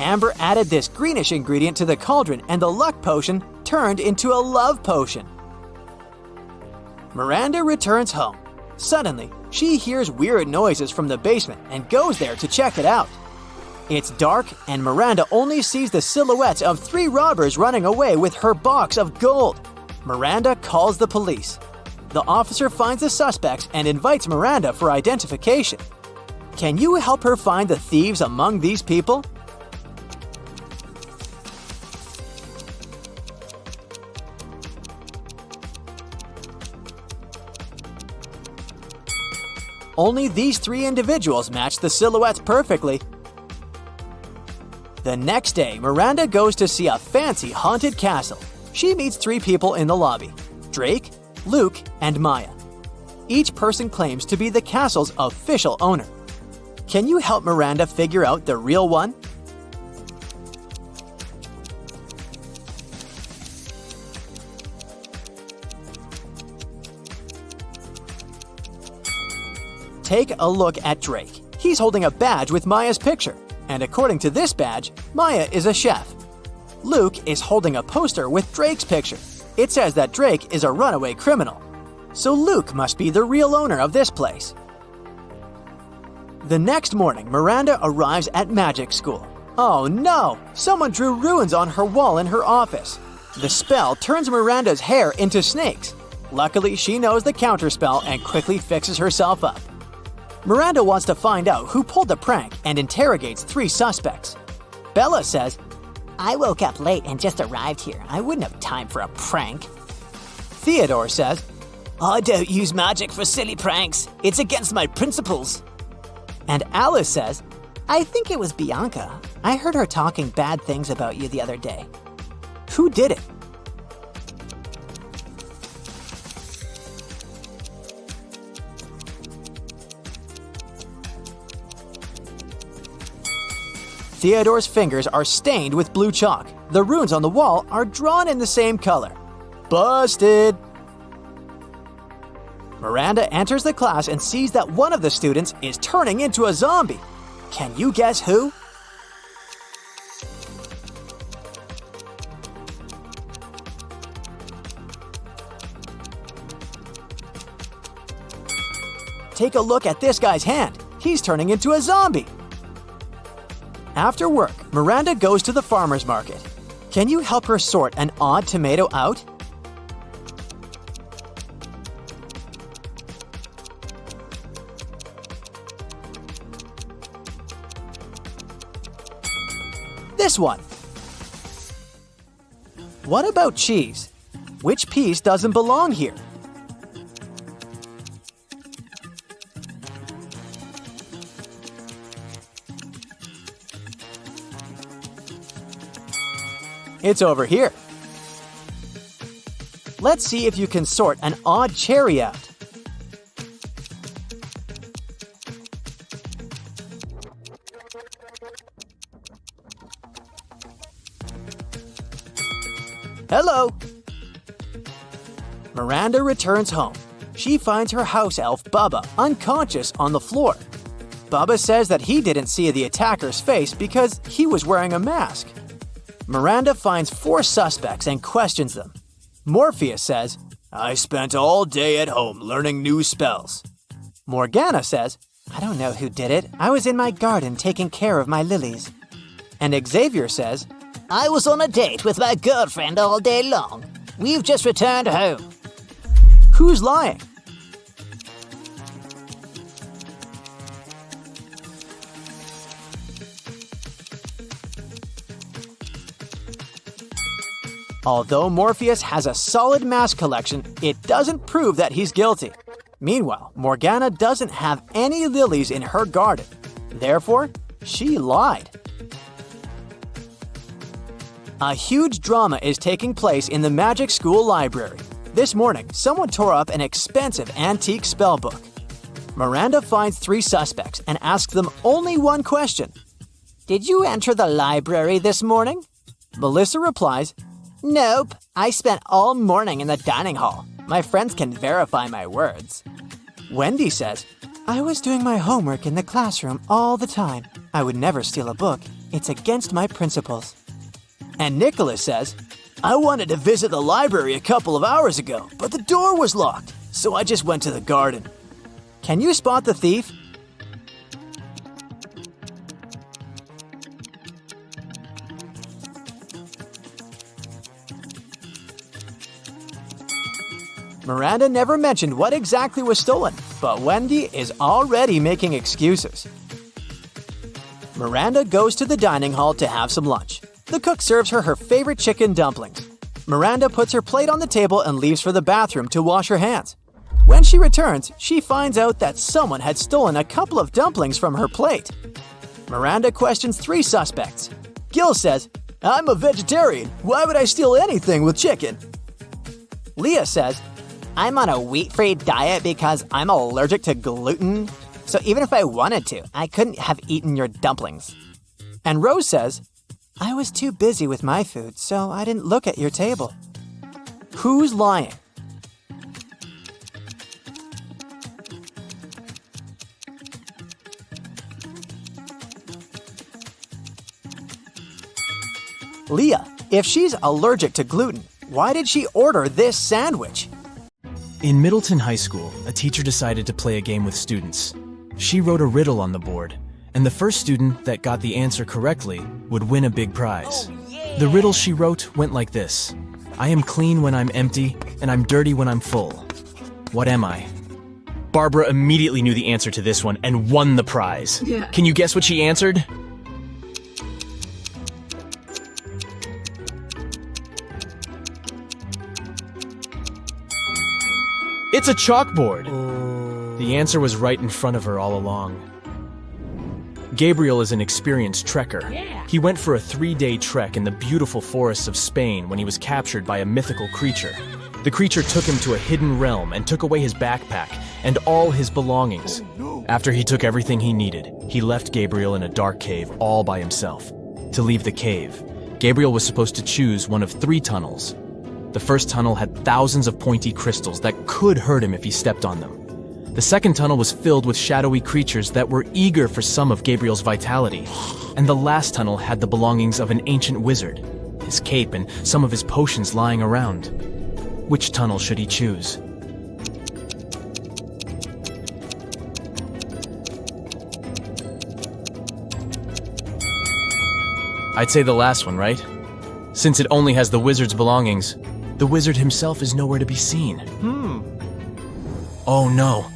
Amber added this greenish ingredient to the cauldron and the luck potion turned into a love potion. Miranda returns home. Suddenly, she hears weird noises from the basement and goes there to check it out. It's dark and Miranda only sees the silhouettes of 3 robbers running away with her box of gold. Miranda calls the police. The officer finds the suspects and invites Miranda for identification. Can you help her find the thieves among these people? Only these 3 individuals match the silhouettes perfectly. The next day, Miranda goes to see a fancy haunted castle. She meets 3 people in the lobby: Drake, Luke, and Maya. Each person claims to be the castle's official owner. Can you help Miranda figure out the real one? Take a look at Drake. He's holding a badge with Maya's picture, and according to this badge, Maya is a chef. Luke is holding a poster with Drake's picture. It says that Drake is a runaway criminal. So Luke must be the real owner of this place. The next morning, Miranda arrives at magic school. Oh no! Someone drew runes on her wall in her office. The spell turns Miranda's hair into snakes. Luckily, she knows the counterspell and quickly fixes herself up. Miranda wants to find out who pulled the prank and interrogates 3 suspects. Bella says, I woke up late and just arrived here. I wouldn't have time for a prank. Theodore says, I don't use magic for silly pranks. It's against my principles. and Alice says, I think it was Bianca. I heard her talking bad things about you the other day. who did it? Theodore's fingers are stained with blue chalk. The runes on the wall are drawn in the same color. Busted! Miranda enters the class and sees that one of the students is turning into a zombie. Can you guess who? Take a look at this guy's hand. He's turning into a zombie. After work, Miranda goes to the farmer's market. Can you help her sort an odd tomato out? This one. What about cheese? Which piece doesn't belong here? It's over here. Let's see if you can sort an odd cherry out. Hello. Miranda returns home. She finds her house elf, Bubba, unconscious on the floor. Bubba says that he didn't see the attacker's face because he was wearing a mask. Miranda finds 4 suspects and questions them. Morpheus says, "I spent all day at home learning new spells." Morgana says, I don't know who did it. I was in my garden taking care of my lilies. and Xavier says, I was on a date with my girlfriend all day long. We've just returned home. "Who's lying?" Although Morpheus has a solid mask collection, it doesn't prove that he's guilty. Meanwhile, Morgana doesn't have any lilies in her garden. Therefore, she lied. A huge drama is taking place in the Magic School library. This morning, someone tore up an expensive antique spell book. Miranda finds 3 suspects and asks them only one question. Did you enter the library this morning? Melissa replies, Nope. I spent all morning in the dining hall. My friends can verify my words. Wendy says, I was doing my homework in the classroom all the time. I would never steal a book. It's against my principles. and Nicholas says, I wanted to visit the library a couple of hours ago, but the door was locked, so I just went to the garden. Can you spot the thief? Miranda never mentioned what exactly was stolen, but Wendy is already making excuses. Miranda goes to the dining hall to have some lunch. The cook serves her favorite chicken dumplings. Miranda puts her plate on the table and leaves for the bathroom to wash her hands. When she returns, she finds out that someone had stolen a couple of dumplings from her plate. Miranda questions 3 suspects. Gil says, I'm a vegetarian. Why would I steal anything with chicken? Leah says, I'm on a wheat-free diet because I'm allergic to gluten. So even if I wanted to, I couldn't have eaten your dumplings. And Rose says, I was too busy with my food, so I didn't look at your table. Who's lying? Leah, if she's allergic to gluten, why did she order this sandwich? In Middleton High School, a teacher decided to play a game with students. She wrote a riddle on the board, and the first student that got the answer correctly would win a big prize. The riddle she wrote went like this: I am clean when I'm empty, and I'm dirty when I'm full. What am I? Barbara immediately knew the answer to this one and won the prize. Can you guess what she answered? It's a chalkboard! The answer was right in front of her all along. Gabriel is an experienced trekker. He went for a 3-day trek in the beautiful forests of Spain when he was captured by a mythical creature. The creature took him to a hidden realm and took away his backpack and all his belongings. After he took everything he needed, he left Gabriel in a dark cave all by himself. To leave the cave, Gabriel was supposed to choose one of 3 tunnels. The first tunnel had thousands of pointy crystals that could hurt him if he stepped on them. The second tunnel was filled with shadowy creatures that were eager for some of Gabriel's vitality. And the last tunnel had the belongings of an ancient wizard, his cape and some of his potions lying around. Which tunnel should he choose? I'd say the last one, right? Since it only has the wizard's belongings, the wizard himself is nowhere to be seen. Oh no,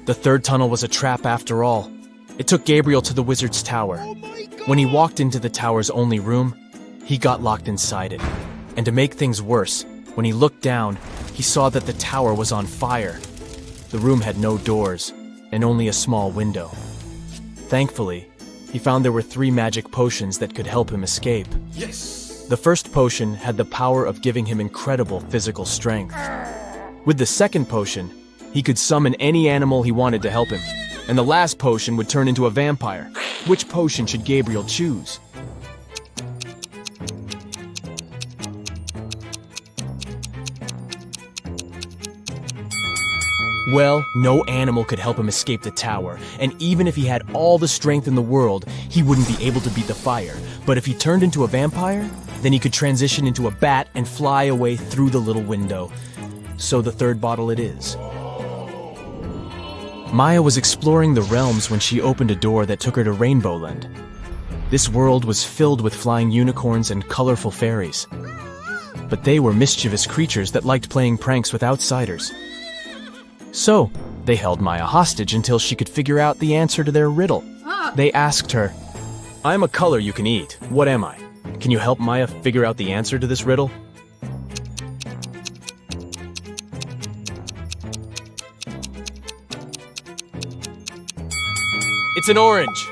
the third tunnel was a trap after all. It took Gabriel to the wizard's tower. When he walked into the tower's only room, he got locked inside it. And to make things worse, when he looked down, he saw that the tower was on fire. The room had no doors, and only a small window. Thankfully, he found there were 3 magic potions that could help him escape. Yes! The first potion had the power of giving him incredible physical strength. With the second potion, he could summon any animal he wanted to help him. And the last potion would turn into a vampire. Which potion should Gabriel choose? Well, no animal could help him escape the tower, and even if he had all the strength in the world, he wouldn't be able to beat the fire. But if he turned into a vampire, then he could transition into a bat and fly away through the little window. So the third bottle it is. Maya was exploring the realms when she opened a door that took her to Rainbowland. This world was filled with flying unicorns and colorful fairies. But they were mischievous creatures that liked playing pranks with outsiders. So, they held Maya hostage until she could figure out the answer to their riddle. They asked her, "I'm a color you can eat. What am I? Can you help Maya figure out the answer to this riddle?" It's an orange!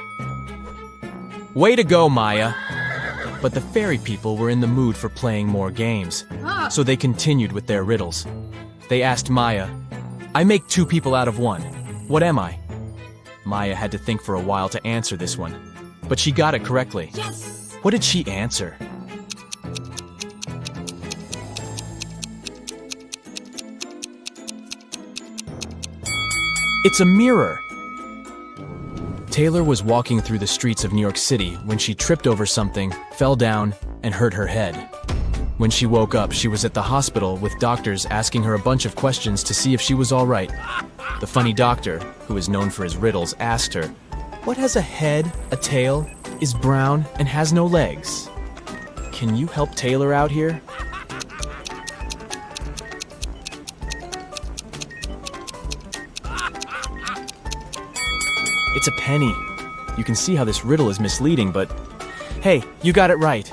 Way to go, Maya! But the fairy people were in the mood for playing more games, so they continued with their riddles. They asked Maya, "I make 2 people out of 1. What am I?" Maya had to think for a while to answer this one, but she got it correctly. Yes! What did she answer? It's a mirror! Taylor was walking through the streets of New York City when she tripped over something, fell down, and hurt her head. When she woke up, she was at the hospital with doctors asking her a bunch of questions to see if she was all right. The funny doctor, who is known for his riddles, asked her, "What has a head, a tail, is brown, and has no legs?" Can you help Taylor out here? It's a penny. You can see how this riddle is misleading, but hey, you got it right.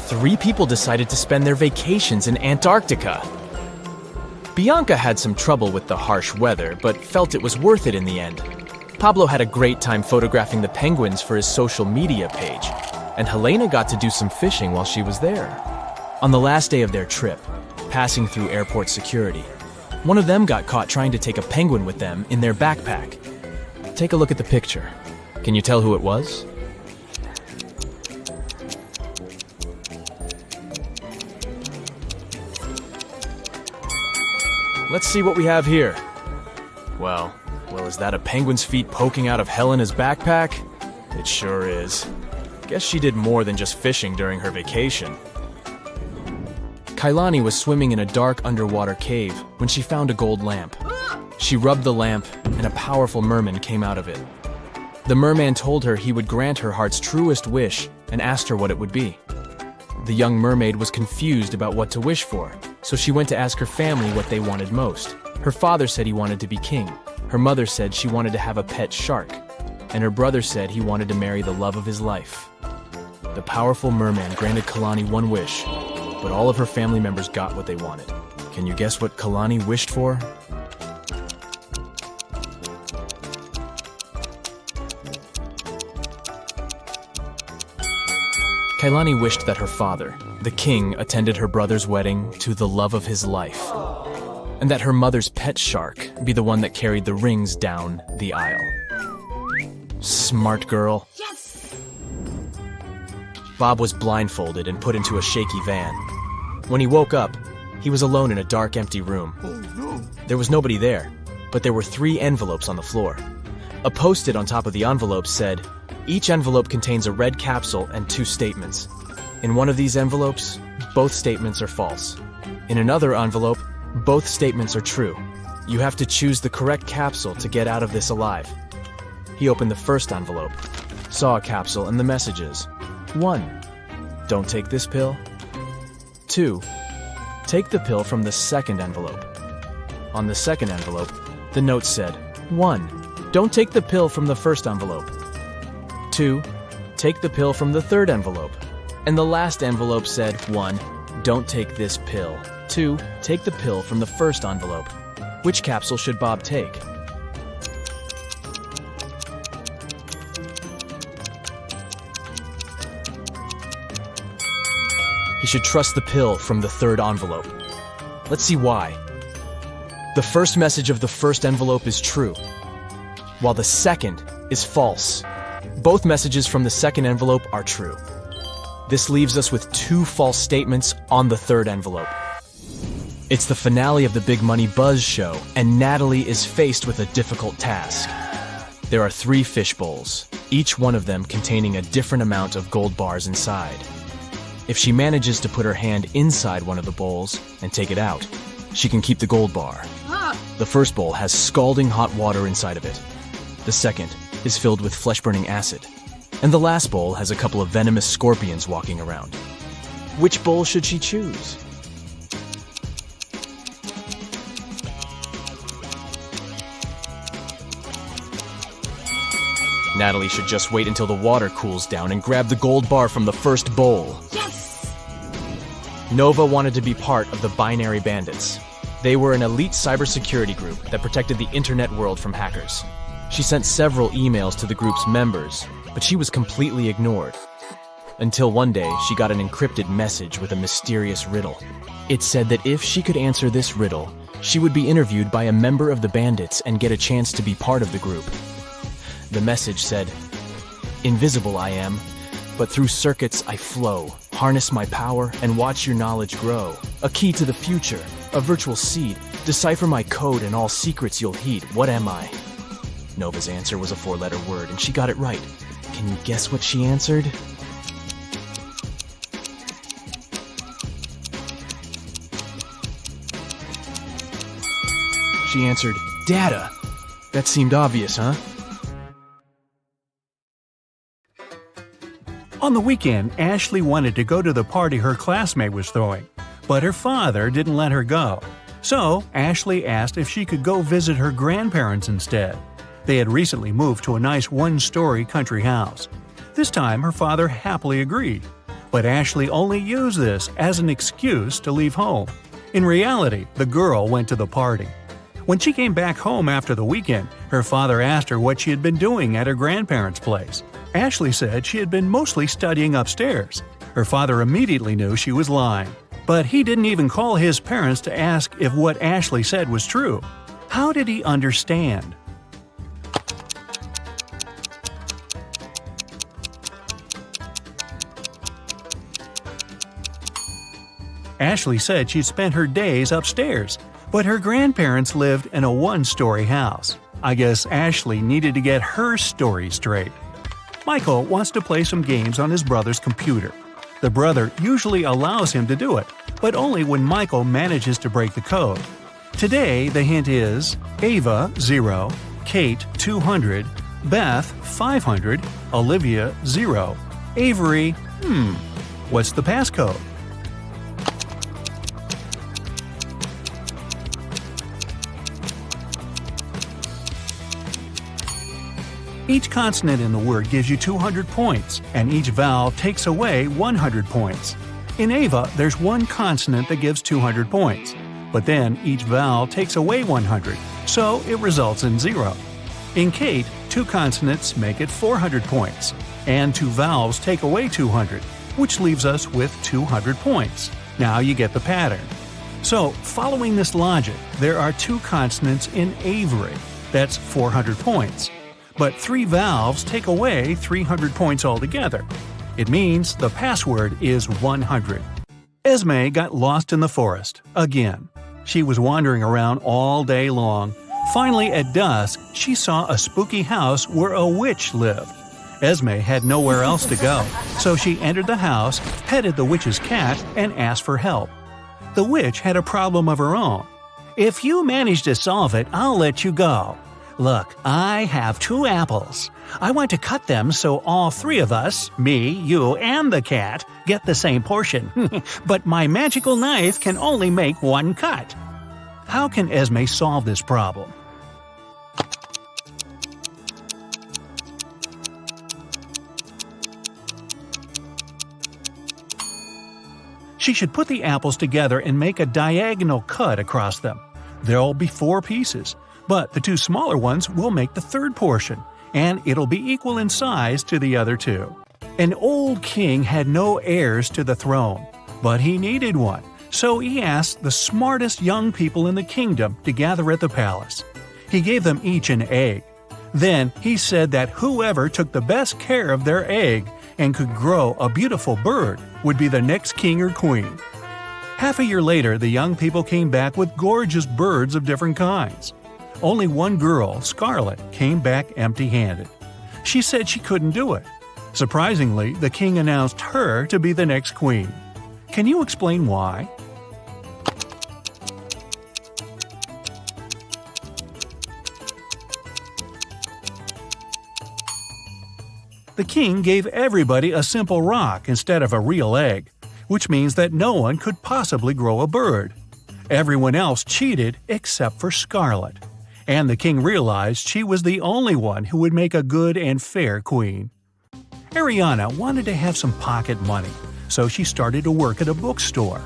3 people decided to spend their vacations in Antarctica. Bianca had some trouble with the harsh weather, but felt it was worth it in the end. Pablo had a great time photographing the penguins for his social media page, and Helena got to do some fishing while she was there. On the last day of their trip, passing through airport security, one of them got caught trying to take a penguin with them in their backpack. Take a look at the picture. Can you tell who it was? Let's see what we have here. Well, is that a penguin's feet poking out of Helena's backpack? It sure is. Guess she did more than just fishing during her vacation. Kailani was swimming in a dark underwater cave when she found a gold lamp. She rubbed the lamp, and a powerful merman came out of it. The merman told her he would grant her heart's truest wish and asked her what it would be. The young mermaid was confused about what to wish for, so she went to ask her family what they wanted most. Her father said he wanted to be king. Her mother said she wanted to have a pet shark. And her brother said he wanted to marry the love of his life. The powerful merman granted Kalani one wish, but all of her family members got what they wanted. Can you guess what Kalani wished for? Kailani wished that her father, the king, attended her brother's wedding to the love of his life, and that her mother's pet shark be the one that carried the rings down the aisle. Smart girl. Yes! Bob was blindfolded and put into a shaky van. When he woke up, he was alone in a dark, empty room. There was nobody there, but there were 3 envelopes on the floor. A post-it on top of the envelope said, "Each envelope contains a red capsule and 2 statements. In one of these envelopes, both statements are false. In another envelope, both statements are true. You have to choose the correct capsule to get out of this alive." He opened the first envelope, saw a capsule and the messages. 1. Don't take this pill. 2. Take the pill from the second envelope. On the second envelope, the note said, 1. Don't take the pill from the first envelope. 2. Take the pill from the third envelope. And the last envelope said, 1. Don't take this pill. 2. Take the pill from the first envelope. Which capsule should Bob take? He should trust the pill from the third envelope. Let's see why. The first message of the first envelope is true, while the second is false. Both messages from the second envelope are true. This leaves us with 2 false statements on the third envelope. It's the finale of the Big Money Buzz show, and Natalie is faced with a difficult task. There are 3 fish bowls, each one of them containing a different amount of gold bars inside. If she manages to put her hand inside one of the bowls and take it out, she can keep the gold bar. The first bowl has scalding hot water inside of it. The second is filled with flesh-burning acid. And the last bowl has a couple of venomous scorpions walking around. Which bowl should she choose? Natalie should just wait until the water cools down and grab the gold bar from the first bowl. Yes! Nova wanted to be part of the Binary Bandits. They were an elite cybersecurity group that protected the internet world from hackers. She sent several emails to the group's members, but she was completely ignored. Until one day, she got an encrypted message with a mysterious riddle. It said that if she could answer this riddle, she would be interviewed by a member of the bandits and get a chance to be part of the group. The message said, "Invisible I am, but through circuits I flow. Harness my power and watch your knowledge grow. A key to the future, a virtual seed. Decipher my code and all secrets you'll heed. What am I?" Nova's answer was a 4-letter word, and she got it right. Can you guess what she answered? She answered, "Data." That seemed obvious, huh? On the weekend, Ashley wanted to go to the party her classmate was throwing, but her father didn't let her go. So, Ashley asked if she could go visit her grandparents instead. They had recently moved to a nice 1-story country house. This time, her father happily agreed. But Ashley only used this as an excuse to leave home. In reality, the girl went to the party. When she came back home after the weekend, her father asked her what she had been doing at her grandparents' place. Ashley said she had been mostly studying upstairs. Her father immediately knew she was lying. But he didn't even call his parents to ask if what Ashley said was true. How did he understand? Ashley said she'd spent her days upstairs, but her grandparents lived in a 1-story house. I guess Ashley needed to get her story straight. Michael wants to play some games on his brother's computer. The brother usually allows him to do it, but only when Michael manages to break the code. Today, the hint is Ava 0, Kate 200, Beth 500, Olivia 0, Avery, what's the passcode? Each consonant in the word gives you 200 points, and each vowel takes away 100 points. In Ava, there's one consonant that gives 200 points, but then each vowel takes away 100, so it results in 0. In Kate, 2 consonants make it 400 points, and 2 vowels take away 200, which leaves us with 200 points. Now you get the pattern. So, following this logic, there are 2 consonants in Avery. That's 400 points. But 3 vowels take away 300 points altogether. It means the password is 100. Esme got lost in the forest, again. She was wandering around all day long. Finally, at dusk, she saw a spooky house where a witch lived. Esme had nowhere else to go, so she entered the house, petted the witch's cat, and asked for help. The witch had a problem of her own. "If you manage to solve it, I'll let you go. Look, I have 2 apples. I want to cut them so all 3 of us, me, you, and the cat, get the same portion. But my magical knife can only make 1 cut. How can Esme solve this problem? She should put the apples together and make a diagonal cut across them. There'll be 4 pieces, but the 2 smaller ones will make the 3rd portion, and it'll be equal in size to the other 2. An old king had no heirs to the throne, but he needed one, so he asked the smartest young people in the kingdom to gather at the palace. He gave them each an egg. Then he said that whoever took the best care of their egg and could grow a beautiful bird would be the next king or queen. Half a year later, the young people came back with gorgeous birds of different kinds. Only one girl, Scarlet, came back empty-handed. She said she couldn't do it. Surprisingly, the king announced her to be the next queen. Can you explain why? The king gave everybody a simple rock instead of a real egg, which means that no one could possibly grow a bird. Everyone else cheated except for Scarlet, and the king realized she was the only one who would make a good and fair queen. Ariana wanted to have some pocket money, so she started to work at a bookstore.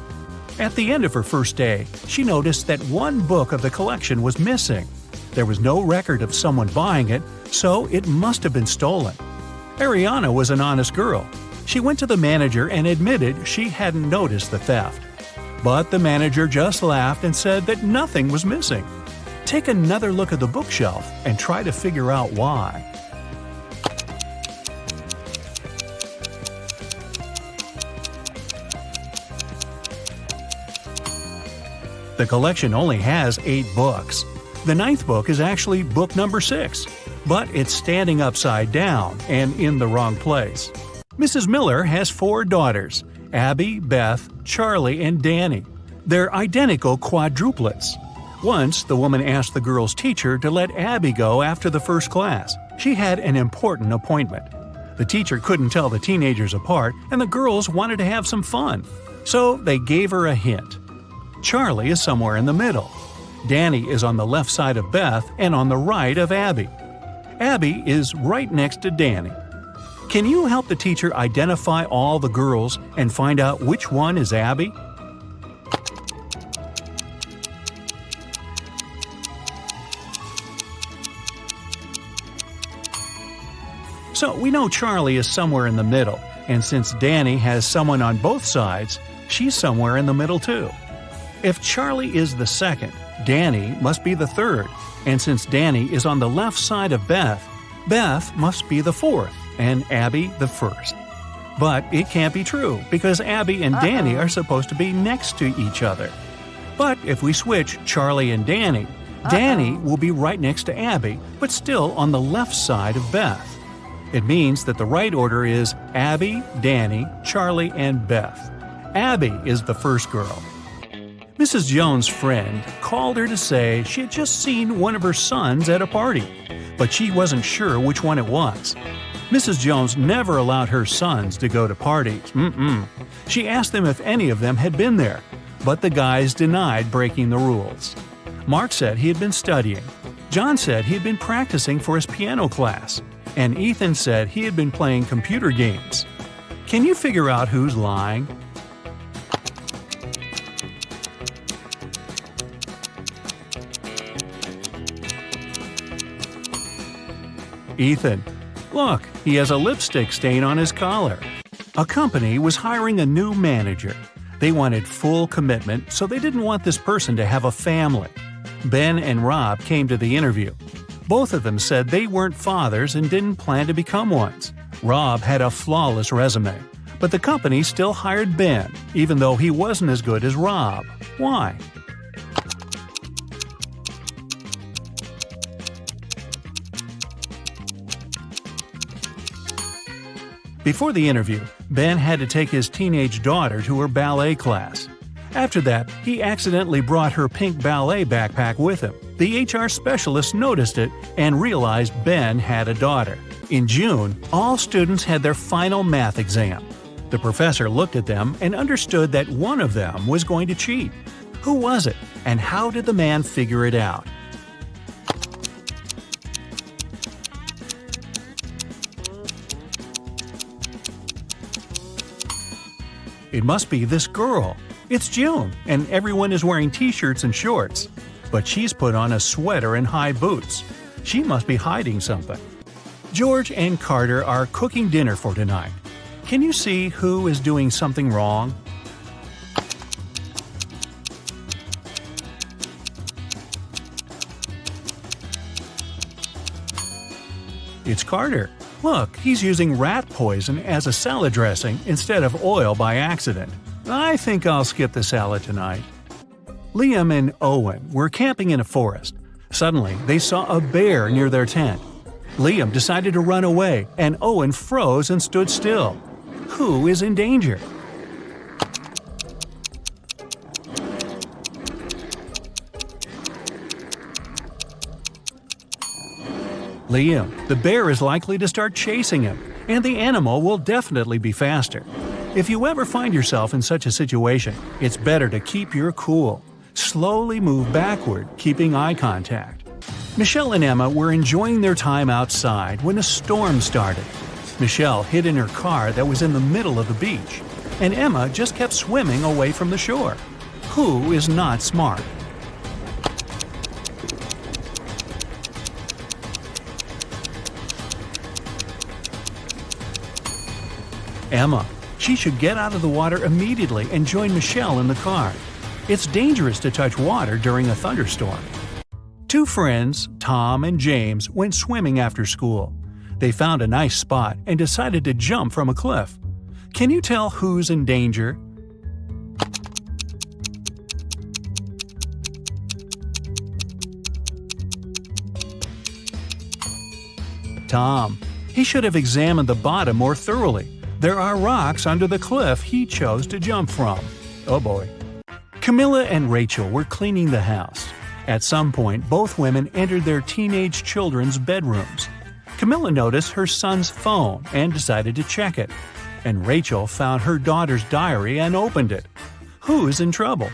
At the end of her first day, she noticed that one book of the collection was missing. There was no record of someone buying it, so it must have been stolen. Ariana was an honest girl. She went to the manager and admitted she hadn't noticed the theft. But the manager just laughed and said that nothing was missing. Take another look at the bookshelf and try to figure out why. The collection only has 8 books. The 9th book is actually book number 6, but it's standing upside down and in the wrong place. Mrs. Miller has 4 daughters, Abby, Beth, Charlie, and Danny. They're identical quadruplets. Once, the woman asked the girl's teacher to let Abby go after the first class. She had an important appointment. The teacher couldn't tell the teenagers apart, and the girls wanted to have some fun. So they gave her a hint. Charlie is somewhere in the middle. Danny is on the left side of Beth and on the right of Abby. Abby is right next to Danny. Can you help the teacher identify all the girls and find out which one is Abby? So we know Charlie is somewhere in the middle, and since Danny has someone on both sides, she's somewhere in the middle too. If Charlie is the second, Danny must be the third, and since Danny is on the left side of Beth, Beth must be the fourth, and Abby the first. But it can't be true, because Abby and Danny are supposed to be next to each other. But if we switch Charlie and Danny, Danny will be right next to Abby, but still on the left side of Beth. It means that the right order is Abby, Danny, Charlie, and Beth. Abby is the first girl. Mrs. Jones' friend called her to say she had just seen one of her sons at a party, but she wasn't sure which one it was. Mrs. Jones never allowed her sons to go to parties. She asked them if any of them had been there, but the guys denied breaking the rules. Mark said he had been studying. John said he had been practicing for his piano class. And Ethan said he had been playing computer games. Can you figure out who's lying? Ethan. Look, he has a lipstick stain on his collar. A company was hiring a new manager. They wanted full commitment, so they didn't want this person to have a family. Ben and Rob came to the interview. Both of them said they weren't fathers and didn't plan to become ones. Rob had a flawless resume, but the company still hired Ben, even though he wasn't as good as Rob. Why? Before the interview, Ben had to take his teenage daughter to her ballet class. After that, he accidentally brought her pink ballet backpack with him. The HR specialist noticed it and realized Ben had a daughter. In June, all students had their final math exam. The professor looked at them and understood that one of them was going to cheat. Who was it, and how did the man figure it out? It must be this girl. It's June, and everyone is wearing t-shirts and shorts. But she's put on a sweater and high boots. She must be hiding something. George and Carter are cooking dinner for tonight. Can you see who is doing something wrong? It's Carter. Look, he's using rat poison as a salad dressing instead of oil by accident. I think I'll skip the salad tonight. Liam and Owen were camping in a forest. Suddenly, they saw a bear near their tent. Liam decided to run away, and Owen froze and stood still. Who is in danger? Liam. The bear is likely to start chasing him, and the animal will definitely be faster. If you ever find yourself in such a situation, it's better to keep your cool. Slowly move backward, keeping eye contact. Michelle and Emma were enjoying their time outside when a storm started. Michelle hid in her car that was in the middle of the beach, and Emma just kept swimming away from the shore. Who is not smart? Emma. She should get out of the water immediately and join Michelle in the car. It's dangerous to touch water during a thunderstorm. Two friends, Tom and James, went swimming after school. They found a nice spot and decided to jump from a cliff. Can you tell who's in danger? Tom. He should have examined the bottom more thoroughly. There are rocks under the cliff he chose to jump from. Oh boy. Camilla and Rachel were cleaning the house. At some point, both women entered their teenage children's bedrooms. Camilla noticed her son's phone and decided to check it. And Rachel found her daughter's diary and opened it. Who's in trouble?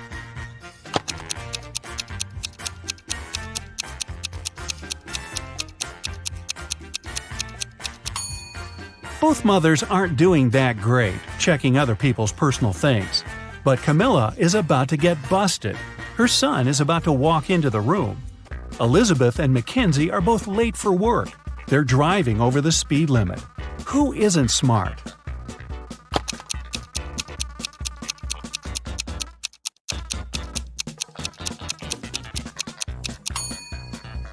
Both mothers aren't doing that great, checking other people's personal things. But Camilla is about to get busted. Her son is about to walk into the room. Elizabeth and Mackenzie are both late for work. They're driving over the speed limit. Who isn't smart?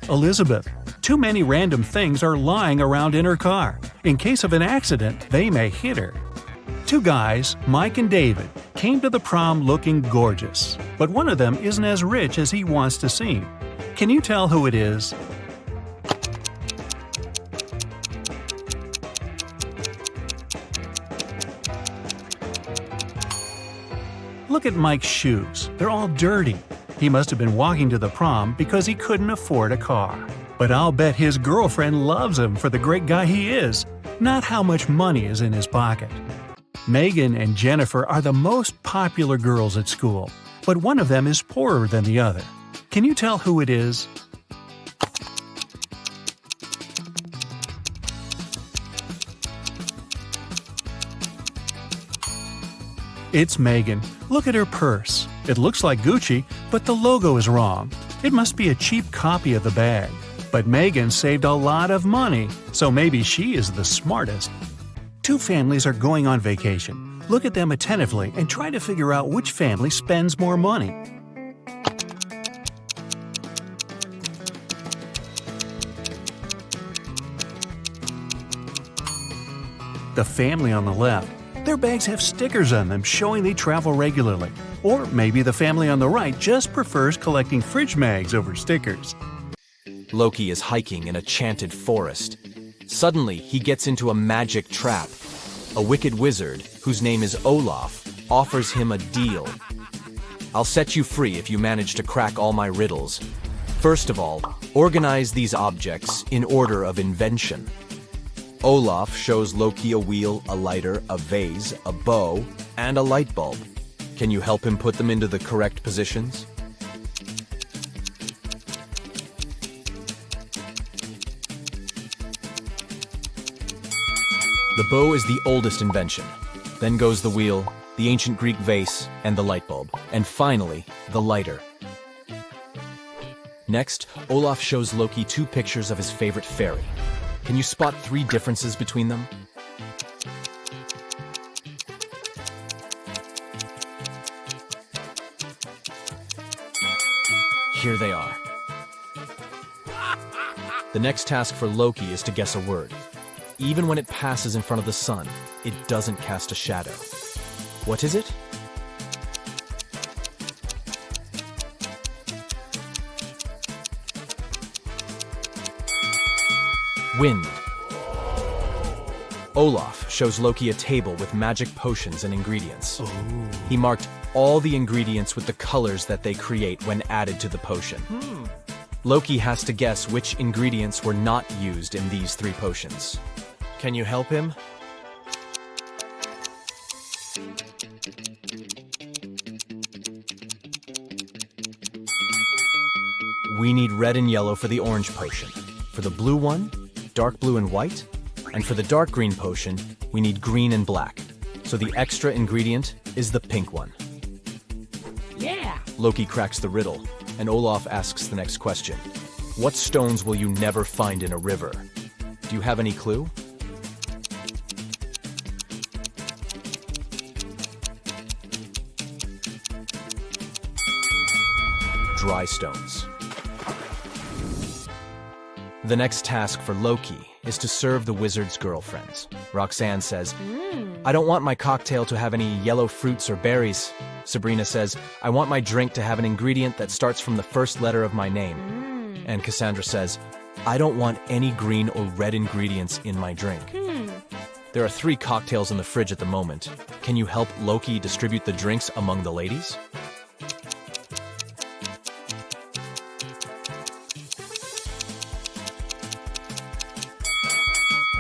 Elizabeth. Too many random things are lying around in her car. In case of an accident, they may hit her. Two guys, Mike and David, came to the prom looking gorgeous, but one of them isn't as rich as he wants to seem. Can you tell who it is? Look at Mike's shoes. They're all dirty. He must have been walking to the prom because he couldn't afford a car. But I'll bet his girlfriend loves him for the great guy he is, not how much money is in his pocket. Megan and Jennifer are the most popular girls at school, but one of them is poorer than the other. Can you tell who it is? It's Megan. Look at her purse. It looks like Gucci, but the logo is wrong. It must be a cheap copy of the bag. But Megan saved a lot of money, so maybe she is the smartest. Two families are going on vacation. Look at them attentively and try to figure out which family spends more money. The family on the left. Their bags have stickers on them showing they travel regularly. Or maybe the family on the right just prefers collecting fridge mags over stickers. Loki is hiking in a chanted forest. Suddenly, he gets into a magic trap. A wicked wizard, whose name is Olaf, offers him a deal. I'll set you free if you manage to crack all my riddles. First of all, organize these objects in order of invention. Olaf shows Loki a wheel, a lighter, a vase, a bow, and a light bulb. Can you help him put them into the correct positions? The bow is the oldest invention. Then goes the wheel, the ancient Greek vase, and the light bulb. And finally, the lighter. Next, Olaf shows Loki 2 pictures of his favorite fairy. Can you spot 3 differences between them? Here they are. The next task for Loki is to guess a word. Even when it passes in front of the sun, it doesn't cast a shadow. What is it? Wind. Olaf shows Loki a table with magic potions and ingredients. He marked all the ingredients with the colors that they create when added to the potion. Loki has to guess which ingredients were not used in these 3 potions. Can you help him? We need red and yellow for the orange potion. For the blue one, dark blue and white. And for the dark green potion, we need green and black. So the extra ingredient is the pink one. Yeah! Loki cracks the riddle, and Olaf asks the next question. What stones will you never find in a river? Do you have any clue? Dry stones. The next task for Loki is to serve the wizard's girlfriends. Roxanne says, I don't want my cocktail to have any yellow fruits or berries. Sabrina says, I want my drink to have an ingredient that starts from the first letter of my name. And Cassandra says, I don't want any green or red ingredients in my drink. There are 3 cocktails in the fridge at the moment. Can you help Loki distribute the drinks among the ladies?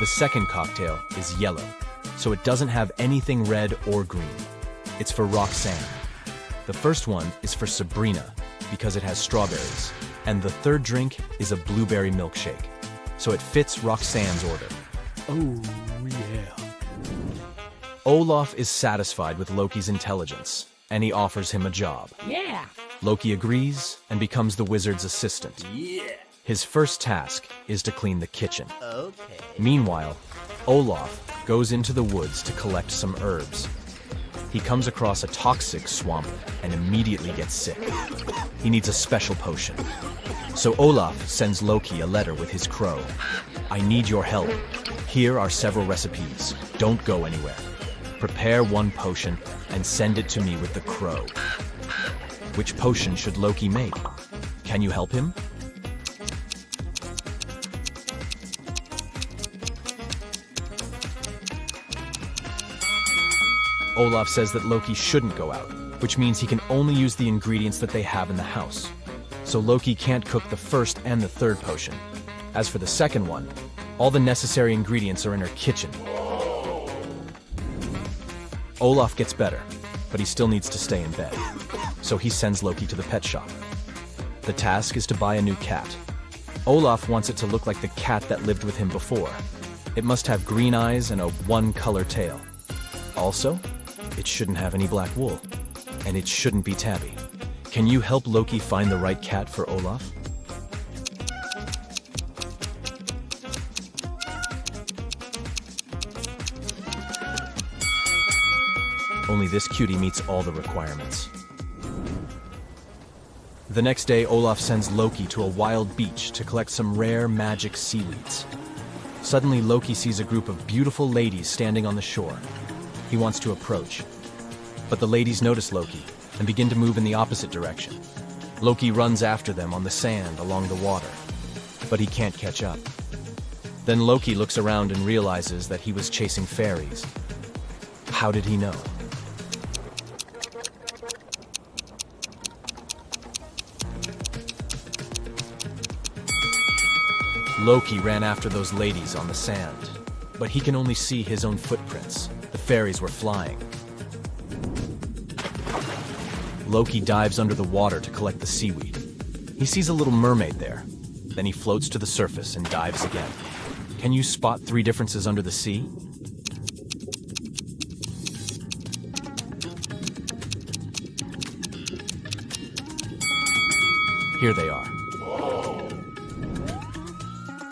The second cocktail is yellow, so it doesn't have anything red or green. It's for Roxanne. The first one is for Sabrina, because it has strawberries. And the third drink is a blueberry milkshake, so it fits Roxanne's order. Oh, yeah. Olaf is satisfied with Loki's intelligence, and he offers him a job. Yeah! Loki agrees and becomes the wizard's assistant. His first task is to clean the kitchen. Okay. Meanwhile, Olaf goes into the woods to collect some herbs. He comes across a toxic swamp and immediately gets sick. He needs a special potion. So Olaf sends Loki a letter with his crow. I need your help. Here are several recipes. Don't go anywhere. Prepare 1 potion and send it to me with the crow. Which potion should Loki make? Can you help him? Olaf says that Loki shouldn't go out, which means he can only use the ingredients that they have in the house. So Loki can't cook the first and the third potion. As for the second one, all the necessary ingredients are in her kitchen. Olaf gets better, but he still needs to stay in bed. So he sends Loki to the pet shop. The task is to buy a new cat. Olaf wants it to look like the cat that lived with him before. It must have green eyes and a 1-color tail. Also, it shouldn't have any black wool, and it shouldn't be tabby. Can you help Loki find the right cat for Olaf? Only this cutie meets all the requirements. The next day, Olaf sends Loki to a wild beach to collect some rare magic seaweeds. Suddenly, Loki sees a group of beautiful ladies standing on the shore. He wants to approach. But the ladies notice Loki and begin to move in the opposite direction. Loki runs after them on the sand along the water, but he can't catch up. Then Loki looks around and realizes that he was chasing fairies. How did he know? Loki ran after those ladies on the sand, but he can only see his own footprints. The fairies were flying. Loki dives under the water to collect the seaweed. He sees a little mermaid there. Then he floats to the surface and dives again. Can you spot 3 differences under the sea? Here they are.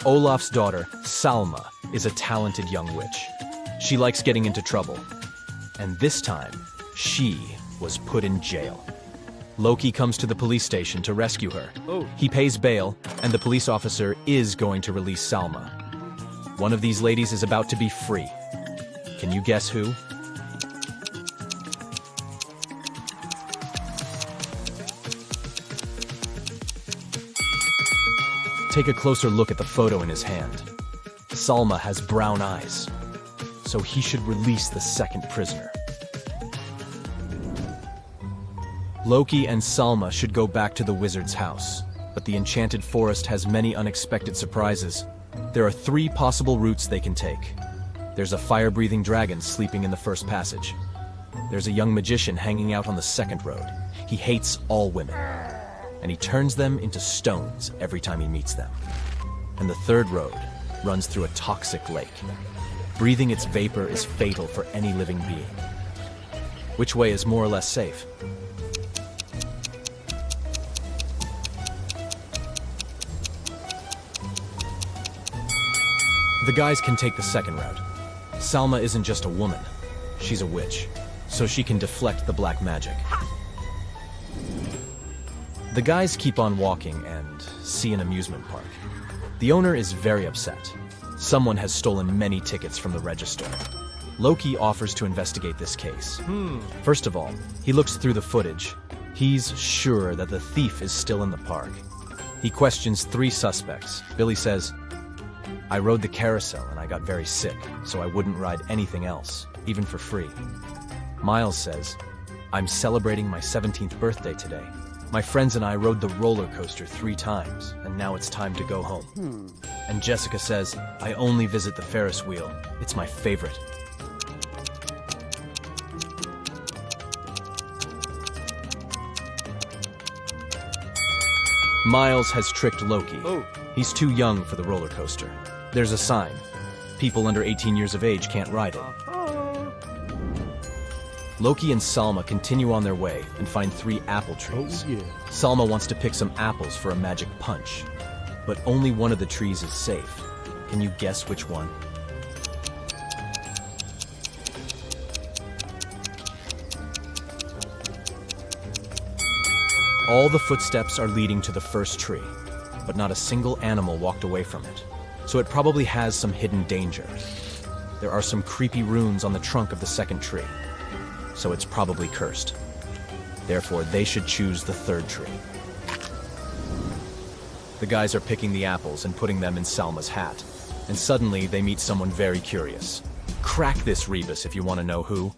Olaf's daughter, Salma, is a talented young witch. She likes getting into trouble. And this time, she was put in jail. Loki comes to the police station to rescue her. He pays bail, and the police officer is going to release Salma. One of these ladies is about to be free. Can you guess who? Take a closer look at the photo in his hand. Salma has brown eyes, so he should release the second prisoner. Loki and Salma should go back to the wizard's house, but the enchanted forest has many unexpected surprises. There are 3 possible routes they can take. There's a fire-breathing dragon sleeping in the first passage. There's a young magician hanging out on the second road. He hates all women, and he turns them into stones every time he meets them. And the third road runs through a toxic lake. Breathing its vapor is fatal for any living being. Which way is more or less safe? The guys can take the second route. Salma isn't just a woman, she's a witch, so she can deflect the black magic. The guys keep on walking and see an amusement park. The owner is very upset. Someone has stolen many tickets from the register. Loki offers to investigate this case. First of all, he looks through the footage. He's sure that the thief is still in the park. He questions 3 suspects. Billy says, "I rode the carousel and I got very sick, so I wouldn't ride anything else, even for free." Miles says, "I'm celebrating my 17th birthday today. My friends and I rode the roller coaster 3 times, and now it's time to go home." And Jessica says, "I only visit the Ferris wheel. It's my favorite." Miles has tricked Loki. He's too young for the roller coaster. There's a sign. People under 18 years of age can't ride it. Loki and Salma continue on their way and find 3 apple trees. Salma wants to pick some apples for a magic punch, but only one of the trees is safe. Can you guess which one? All the footsteps are leading to the first tree, but not a single animal walked away from it, so it probably has some hidden danger. There are some creepy runes on the trunk of the second tree, so it's probably cursed. Therefore, they should choose the third tree. The guys are picking the apples and putting them in Salma's hat, and suddenly they meet someone very curious. Crack this rebus if you want to know who.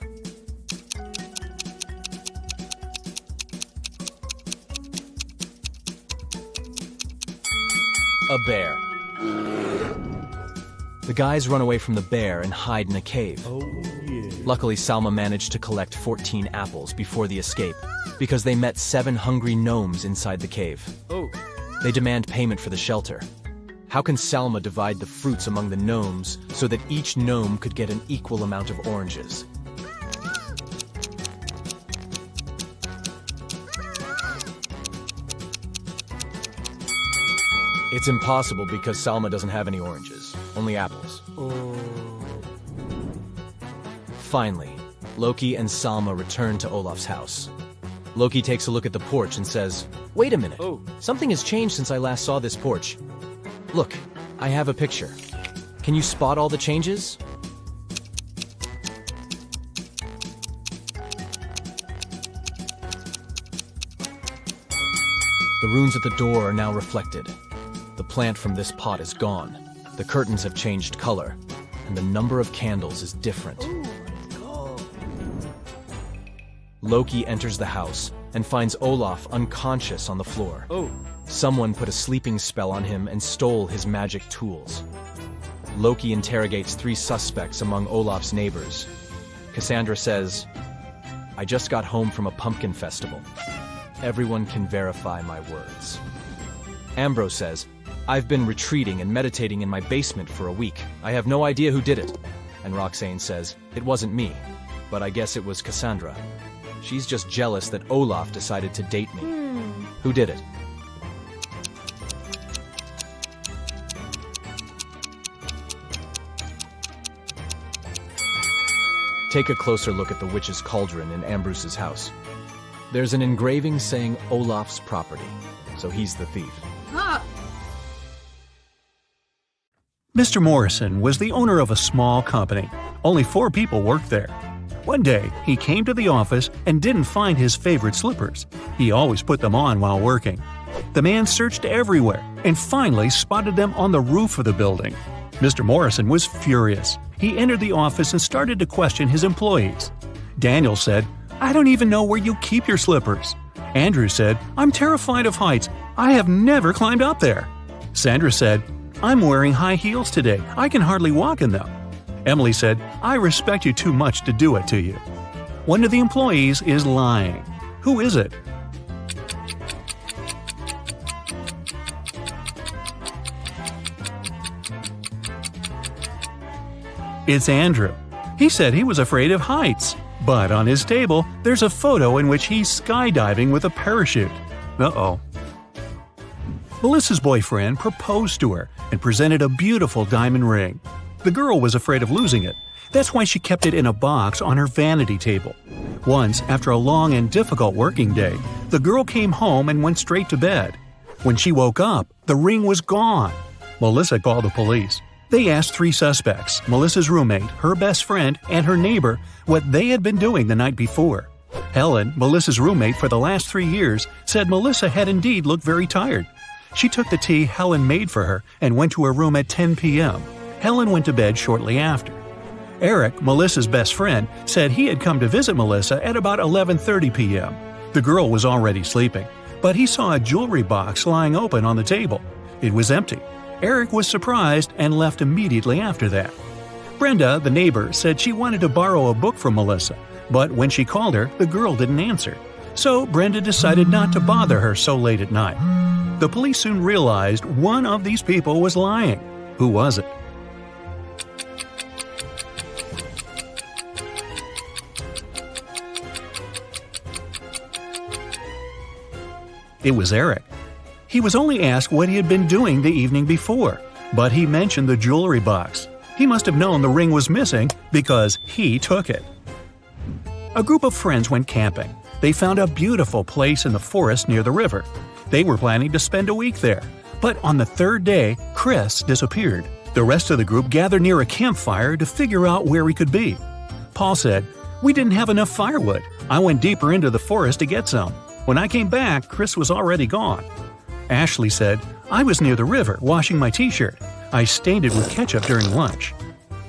A bear. The guys run away from the bear and hide in a cave. Luckily, Salma managed to collect 14 apples before the escape, because they met 7 hungry gnomes inside the cave. They demand payment for the shelter. How can Salma divide the fruits among the gnomes so that each gnome could get an equal amount of oranges? It's impossible because Salma doesn't have any oranges, only apples. Finally, Loki and Salma return to Olaf's house. Loki takes a look at the porch and says, "Wait a minute, something has changed since I last saw this porch. Look, I have a picture. Can you spot all the changes?" The runes at the door are now reflected. The plant from this pot is gone. The curtains have changed color, and the number of candles is different. Loki enters the house and finds Olaf unconscious on the floor. Someone put a sleeping spell on him and stole his magic tools. Loki interrogates 3 suspects among Olaf's neighbors. Cassandra says, "I just got home from a pumpkin festival. Everyone can verify my words." Ambrose says, "I've been retreating and meditating in my basement for a week. I have no idea who did it." And Roxane says, "It wasn't me, but I guess it was Cassandra. She's just jealous that Olaf decided to date me." Who did it? Take a closer look at the witch's cauldron in Ambrose's house. There's an engraving saying Olaf's property, so he's the thief. Mr. Morrison was the owner of a small company. Only 4 people worked there. One day, he came to the office and didn't find his favorite slippers. He always put them on while working. The man searched everywhere and finally spotted them on the roof of the building. Mr. Morrison was furious. He entered the office and started to question his employees. Daniel said, "I don't even know where you keep your slippers." Andrew said, "I'm terrified of heights. I have never climbed up there." Sandra said, "I'm wearing high heels today. I can hardly walk in them." Emily said, "I respect you too much to do it to you." One of the employees is lying. Who is it? It's Andrew. He said he was afraid of heights. But on his table, there's a photo in which he's skydiving with a parachute. Uh-oh. Melissa's boyfriend proposed to her and presented a beautiful diamond ring. The girl was afraid of losing it. That's why she kept it in a box on her vanity table. Once, after a long and difficult working day, the girl came home and went straight to bed. When she woke up, the ring was gone. Melissa called the police. They asked 3 suspects, Melissa's roommate, her best friend, and her neighbor, what they had been doing the night before. Helen, Melissa's roommate for the last 3 years, said Melissa had indeed looked very tired. She took the tea Helen made for her and went to her room at 10 p.m. Helen went to bed shortly after. Eric, Melissa's best friend, said he had come to visit Melissa at about 11:30 p.m. The girl was already sleeping, but he saw a jewelry box lying open on the table. It was empty. Eric was surprised and left immediately after that. Brenda, the neighbor, said she wanted to borrow a book from Melissa, but when she called her, the girl didn't answer. So Brenda decided not to bother her so late at night. The police soon realized one of these people was lying. Who was it? It was Eric. He was only asked what he had been doing the evening before, but he mentioned the jewelry box. He must have known the ring was missing because he took it. A group of friends went camping. They found a beautiful place in the forest near the river. They were planning to spend a week there, but on the 3rd day, Chris disappeared. The rest of the group gathered near a campfire to figure out where he could be. Paul said, "We didn't have enough firewood. I went deeper into the forest to get some. When I came back, Chris was already gone." Ashley said, "I was near the river washing my t-shirt. I stained it with ketchup during lunch."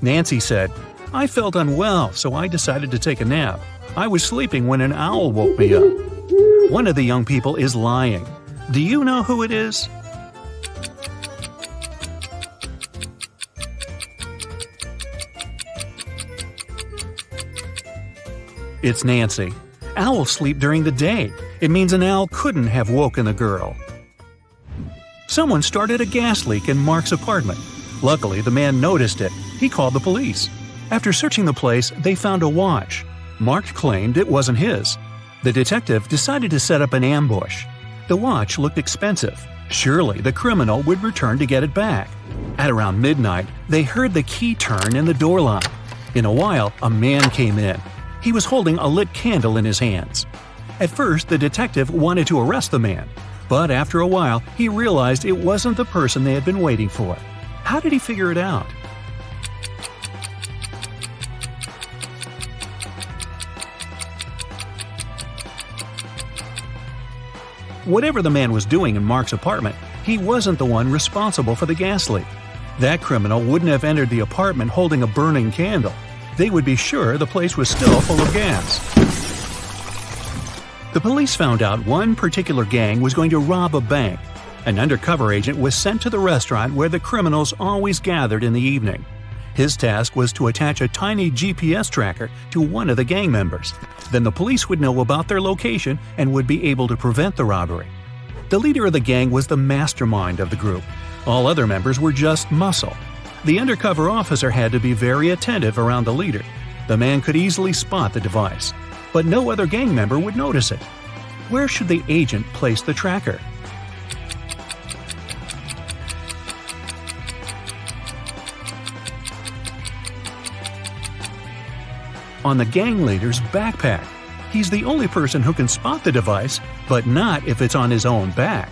Nancy said, "I felt unwell, so I decided to take a nap. I was sleeping when an owl woke me up." One of the young people is lying. Do you know who it is? It's Nancy. Owls sleep during the day. It means an owl couldn't have woken the girl. Someone started a gas leak in Mark's apartment. Luckily, the man noticed it. He called the police. After searching the place, they found a watch. Mark claimed it wasn't his. The detective decided to set up an ambush. The watch looked expensive. Surely the criminal would return to get it back. At around midnight, they heard the key turn in the door lock. In a while, a man came in. He was holding a lit candle in his hands. At first, the detective wanted to arrest the man, but after a while, he realized it wasn't the person they had been waiting for. How did he figure it out? Whatever the man was doing in Mark's apartment, he wasn't the one responsible for the gas leak. That criminal wouldn't have entered the apartment holding a burning candle. They would be sure the place was still full of gas. The police found out one particular gang was going to rob a bank. An undercover agent was sent to the restaurant where the criminals always gathered in the evening. His task was to attach a tiny GPS tracker to one of the gang members. Then the police would know about their location and would be able to prevent the robbery. The leader of the gang was the mastermind of the group. All other members were just muscle. The undercover officer had to be very attentive around the leader. The man could easily spot the device, but no other gang member would notice it. Where should the agent place the tracker? On the gang leader's backpack. He's the only person who can spot the device, but not if it's on his own back.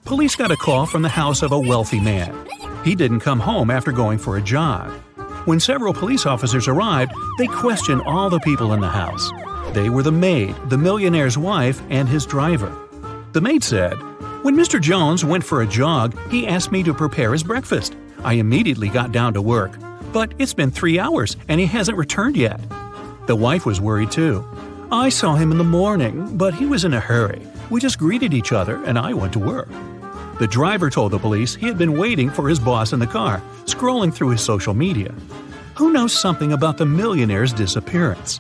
Police got a call from the house of a wealthy man. He didn't come home after going for a jog. When several police officers arrived, they questioned all the people in the house. They were the maid, the millionaire's wife, and his driver. The maid said, "When Mr. Jones went for a jog, he asked me to prepare his breakfast. I immediately got down to work. But it's been 3 hours and he hasn't returned yet." The wife was worried too. "I saw him in the morning, but he was in a hurry. We just greeted each other and I went to work." The driver told the police he had been waiting for his boss in the car, scrolling through his social media. Who knows something about the millionaire's disappearance?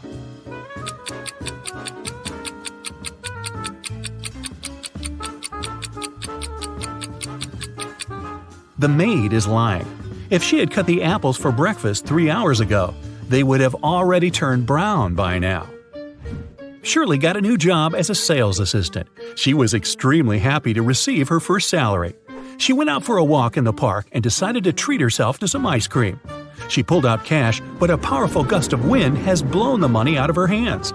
The maid is lying. If she had cut the apples for breakfast 3 hours ago, they would have already turned brown by now. Shirley got a new job as a sales assistant. She was extremely happy to receive her first salary. She went out for a walk in the park and decided to treat herself to some ice cream. She pulled out cash, but a powerful gust of wind has blown the money out of her hands.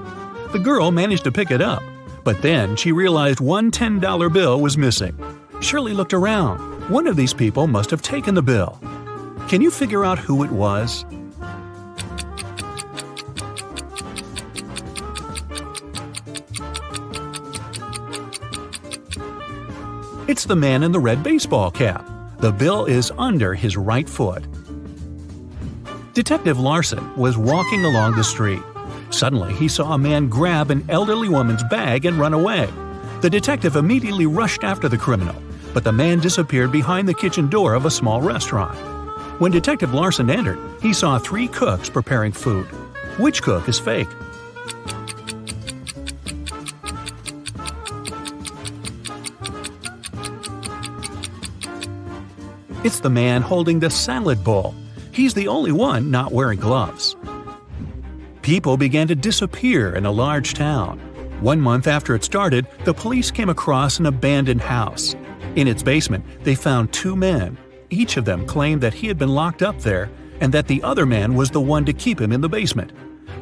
The girl managed to pick it up, but then she realized one $10 bill was missing. Shirley looked around. One of these people must have taken the bill. Can you figure out who it was? It's the man in the red baseball cap. The bill is under his right foot. Detective Larson was walking along the street. Suddenly, he saw a man grab an elderly woman's bag and run away. The detective immediately rushed after the criminal, but the man disappeared behind the kitchen door of a small restaurant. When Detective Larson entered, he saw 3 cooks preparing food. Which cook is fake? It's the man holding the salad bowl. He's the only one not wearing gloves. People began to disappear in a large town. 1 month after it started, the police came across an abandoned house. In its basement, they found 2 men. Each of them claimed that he had been locked up there and that the other man was the one to keep him in the basement.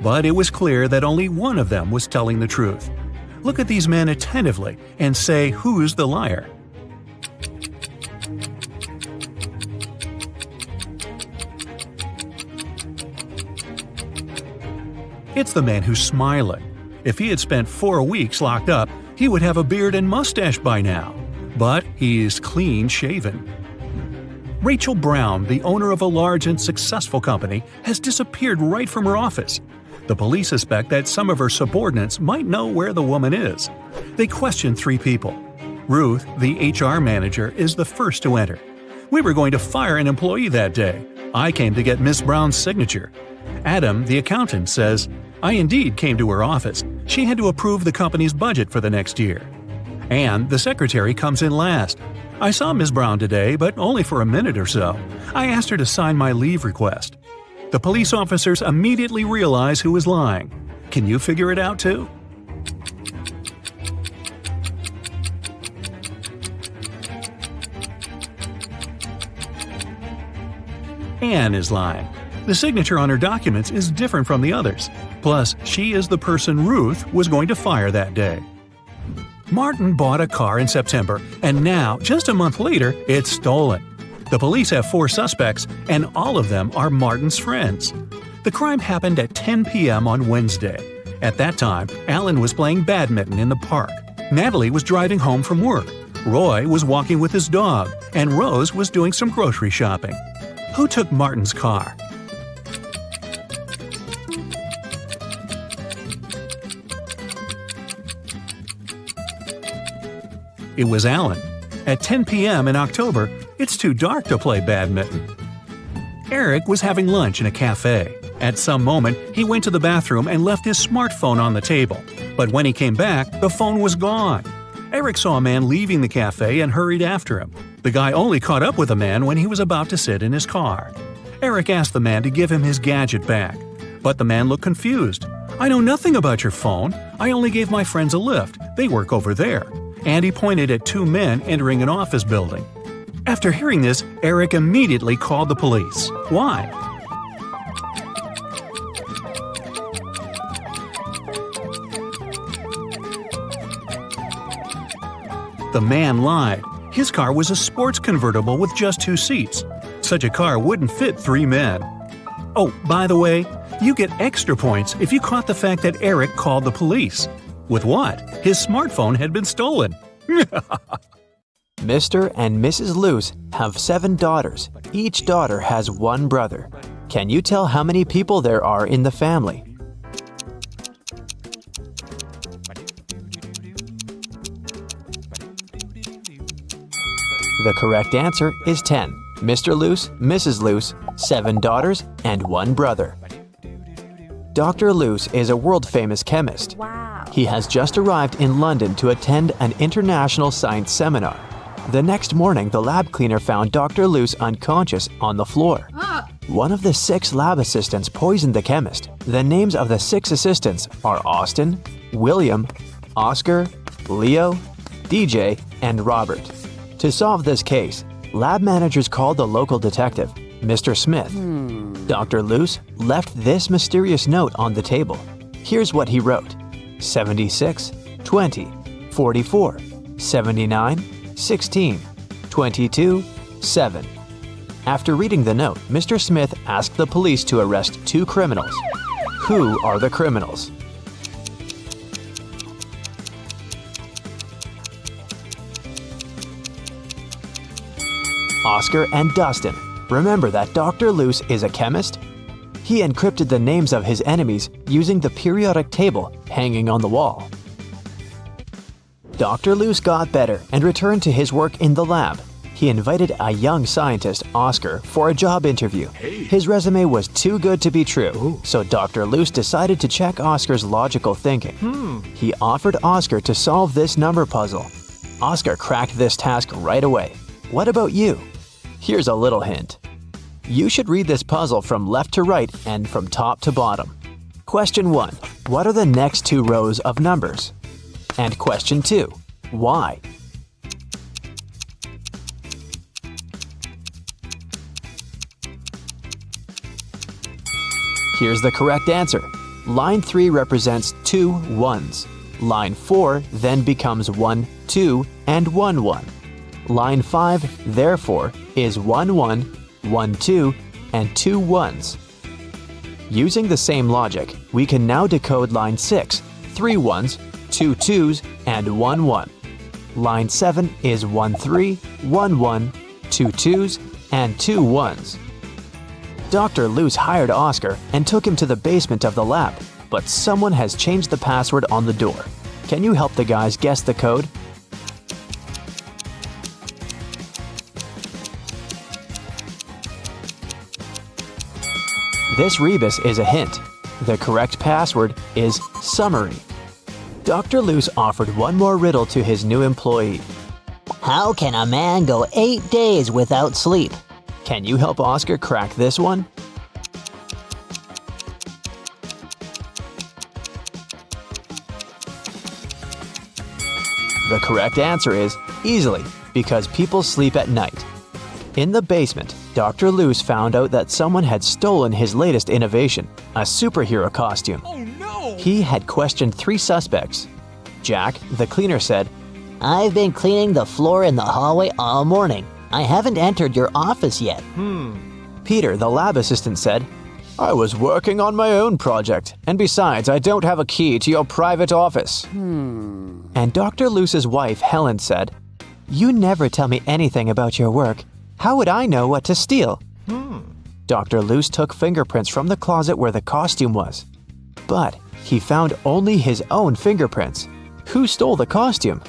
But it was clear that only one of them was telling the truth. Look at these men attentively and say who's the liar. It's the man who's smiling. If he had spent 4 weeks locked up, he would have a beard and mustache by now. But he is clean-shaven. Rachel Brown, the owner of a large and successful company, has disappeared right from her office. The police suspect that some of her subordinates might know where the woman is. They question 3 people. Ruth, the HR manager, is the first to enter. "We were going to fire an employee that day. I came to get Miss Brown's signature." Adam, the accountant, says, "I indeed came to her office. She had to approve the company's budget for the next year." Anne, the secretary, comes in last. "I saw Miss Brown today, but only for a minute or so. I asked her to sign my leave request." The police officers immediately realize who is lying. Can you figure it out too? Anne is lying. The signature on her documents is different from the others. Plus, she is the person Ruth was going to fire that day. Martin bought a car in September, and now, just a month later, it's stolen. The police have 4 suspects, and all of them are Martin's friends. The crime happened at 10 p.m. on Wednesday. At that time, Alan was playing badminton in the park. Natalie was driving home from work. Roy was walking with his dog, and Rose was doing some grocery shopping. Who took Martin's car? It was Alan. At 10 p.m. in October, it's too dark to play badminton. Eric was having lunch in a cafe. At some moment, he went to the bathroom and left his smartphone on the table. But when he came back, the phone was gone. Eric saw a man leaving the cafe and hurried after him. The guy only caught up with the man when he was about to sit in his car. Eric asked the man to give him his gadget back. But the man looked confused. "I know nothing about your phone. I only gave my friends a lift. They work over there." And he pointed at two men entering an office building. After hearing this, Eric immediately called the police. Why? The man lied. His car was a sports convertible with just 2 seats. Such a car wouldn't fit 3 men. Oh, by the way, you get extra points if you caught the fact that Eric called the police. With what? His smartphone had been stolen. Mr. and Mrs. Luce have 7 daughters. Each daughter has 1 brother. Can you tell how many people there are in the family? The correct answer is 10. Mr. Luce, Mrs. Luce, 7 daughters, and 1 brother. Dr. Luce is a world-famous chemist. Wow. He has just arrived in London to attend an international science seminar. The next morning, the lab cleaner found Dr. Luce unconscious on the floor. One of the 6 lab assistants poisoned the chemist. The names of the 6 assistants are Austin, William, Oscar, Leo, DJ, and Robert. To solve this case, lab managers called the local detective, Mr. Smith. Dr. Luce left this mysterious note on the table. Here's what he wrote: 76, 20, 44, 79, 16, 22, 7. After reading the note, Mr. Smith asked the police to arrest 2 criminals. Who are the criminals? Oscar and Dustin. Remember that Dr. Luce is a chemist? He encrypted the names of his enemies using the periodic table hanging on the wall. Dr. Luce got better and returned to his work in the lab. He invited a young scientist, Oscar, for a job interview. His resume was too good to be true, so Dr. Luce decided to check Oscar's logical thinking. He offered Oscar to solve this number puzzle. Oscar cracked this task right away. What about you? Here's a little hint. You should read this puzzle from left to right and from top to bottom. Question 1. What are the next 2 rows of numbers? And question 2. Why? Here's the correct answer. Line 3 represents 2 1s. Line 4 then becomes 1 2 and 1 1. Line 5, therefore, is 1 1, 1 2, and 2 1s. Using the same logic, we can now decode line 6, 3 1s, 2 2s, and 1 1. Line 7 is 1 3, 1 1, 2 2s, and 2 1s. Dr. Luce hired Oscar and took him to the basement of the lab, but someone has changed the password on the door. Can you help the guys guess the code? This rebus is a hint. The correct password is summary. Dr. Luce offered one more riddle to his new employee. How can a man go 8 days without sleep? Can you help Oscar crack this one? The correct answer is easily, because people sleep at night. In the basement, Dr. Luce found out that someone had stolen his latest innovation, a superhero costume. Oh no! He had questioned 3 suspects. Jack, the cleaner, said, I've been cleaning the floor in the hallway all morning. I haven't entered your office yet. Peter, the lab assistant, said, I was working on my own project, and besides, I don't have a key to your private office. And Dr. Luce's wife, Helen, said, You never tell me anything about your work. How would I know what to steal? Dr. Luce took fingerprints from the closet where the costume was. But he found only his own fingerprints. Who stole the costume?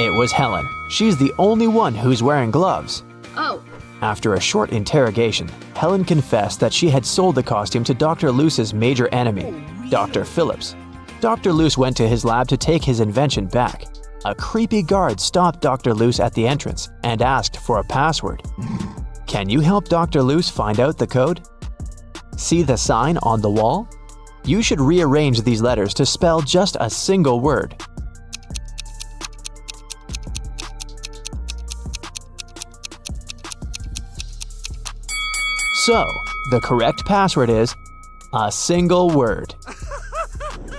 It was Helen. She's the only one who's wearing gloves. Oh. After a short interrogation, Helen confessed that she had sold the costume to Dr. Luce's major enemy, Dr. Phillips. Dr. Luce went to his lab to take his invention back. A creepy guard stopped Dr. Luce at the entrance and asked for a password. Can you help Dr. Luce find out the code? See the sign on the wall? You should rearrange these letters to spell just a single word. So, the correct password is a single word.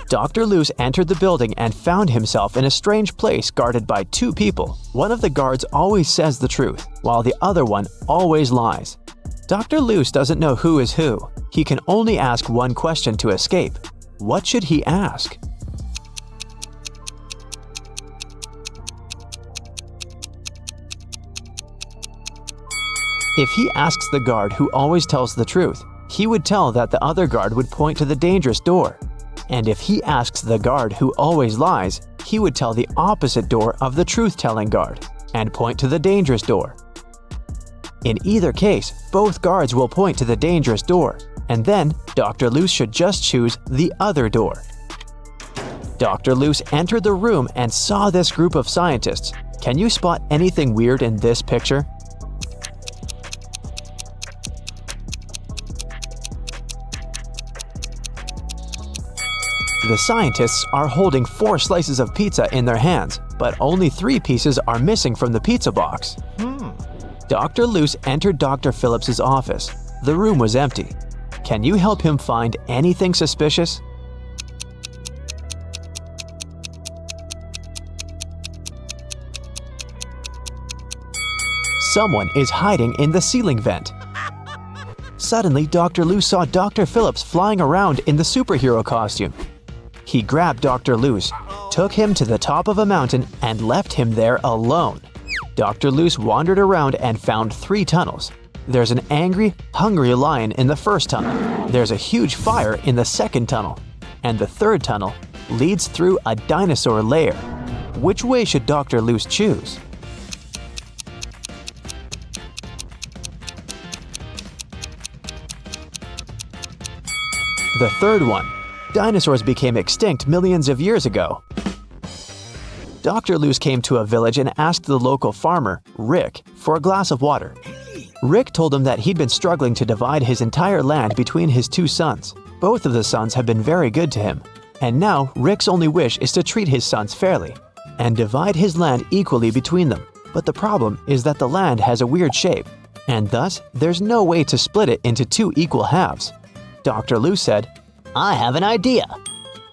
Dr. Luce entered the building and found himself in a strange place guarded by two people. One of the guards always says the truth, while the other one always lies. Dr. Luce doesn't know who is who. He can only ask one question to escape. What should he ask? If he asks the guard who always tells the truth, he would tell that the other guard would point to the dangerous door. And if he asks the guard who always lies, he would tell the opposite door of the truth-telling guard and point to the dangerous door. In either case, both guards will point to the dangerous door, and then Dr. Luce should just choose the other door. Dr. Luce entered the room and saw this group of scientists. Can you spot anything weird in this picture? The scientists are holding 4 slices of pizza in their hands, but only 3 pieces are missing from the pizza box. Dr. Luce entered Dr. Phillips's office. The room was empty. Can you help him find anything suspicious? Someone is hiding in the ceiling vent. Suddenly, Dr. Luce saw Dr. Phillips flying around in the superhero costume. He grabbed Dr. Luce, took him to the top of a mountain, and left him there alone. Dr. Luce wandered around and found 3 tunnels. There's an angry, hungry lion in the first tunnel. There's a huge fire in the second tunnel. And the third tunnel leads through a dinosaur lair. Which way should Dr. Luce choose? The third one. Dinosaurs became extinct millions of years ago. Dr. Luce came to a village and asked the local farmer, Rick, for a glass of water. Rick told him that he'd been struggling to divide his entire land between his 2 sons. Both of the sons have been very good to him, and now Rick's only wish is to treat his sons fairly and divide his land equally between them. But the problem is that the land has a weird shape, and thus there's no way to split it into 2 equal halves. Dr. Luce said, I have an idea.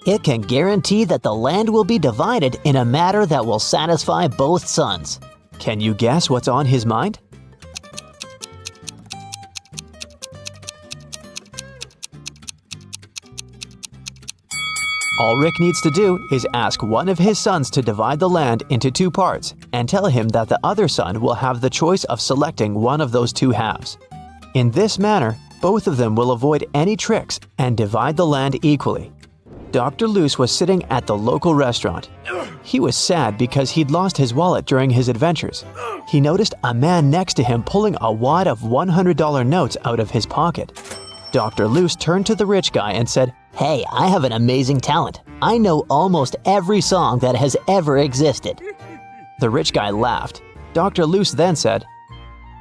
It can guarantee that the land will be divided in a manner that will satisfy both sons. Can you guess what's on his mind? All Rick needs to do is ask one of his sons to divide the land into 2 parts and tell him that the other son will have the choice of selecting one of those 2 halves. In this manner, both of them will avoid any tricks and divide the land equally. Dr. Luce was sitting at the local restaurant. He was sad because he'd lost his wallet during his adventures. He noticed a man next to him pulling a wad of $100 notes out of his pocket. Dr. Luce turned to the rich guy and said, Hey, I have an amazing talent. I know almost every song that has ever existed. The rich guy laughed. Dr. Luce then said,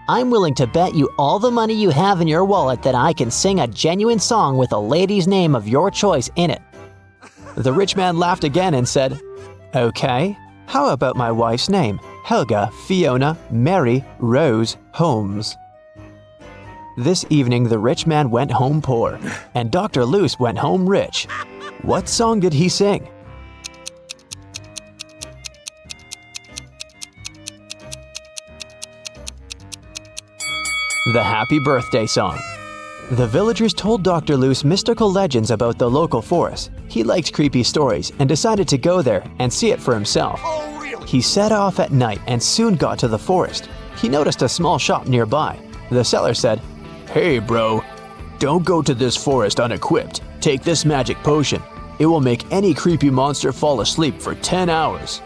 I'm willing to bet you all the money you have in your wallet that I can sing a genuine song with a lady's name of your choice in it. The rich man laughed again and said, Okay, how about my wife's name? Helga Fiona Mary Rose Holmes. This evening, the rich man went home poor, and Dr. Luce went home rich. What song did he sing? The Happy Birthday Song. The villagers told Dr. Luce mystical legends about the local forest. He liked creepy stories and decided to go there and see it for himself. He set off at night and soon got to the forest. He noticed a small shop nearby. The seller said, Hey bro, don't go to this forest unequipped. Take this magic potion. It will make any creepy monster fall asleep for 10 hours.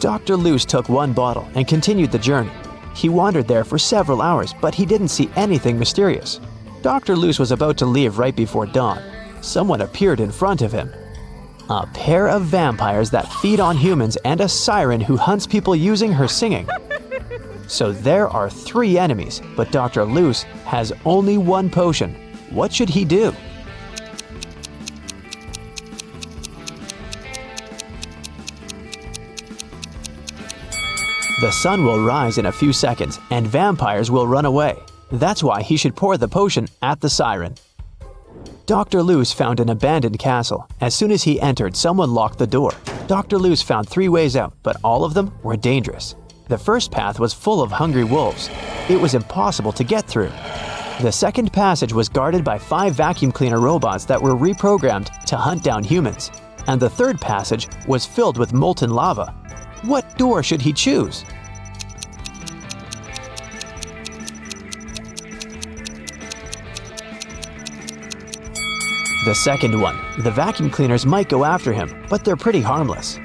Dr. Luce took one bottle and continued the journey. He wandered there for several hours, but he didn't see anything mysterious. Dr. Luce was about to leave right before dawn. Someone appeared in front of him. A pair of vampires that feed on humans and a siren who hunts people using her singing. So there are 3 enemies, but Dr. Luce has only one potion. What should he do? The sun will rise in a few seconds and vampires will run away. That's why he should pour the potion at the siren. Dr. Luce found an abandoned castle. As soon as he entered, someone locked the door. Dr. Luce found 3 ways out, but all of them were dangerous. The first path was full of hungry wolves. It was impossible to get through. The second passage was guarded by 5 vacuum cleaner robots that were reprogrammed to hunt down humans. And the third passage was filled with molten lava. What door should he choose? The second one. The vacuum cleaners might go after him, but they're pretty harmless.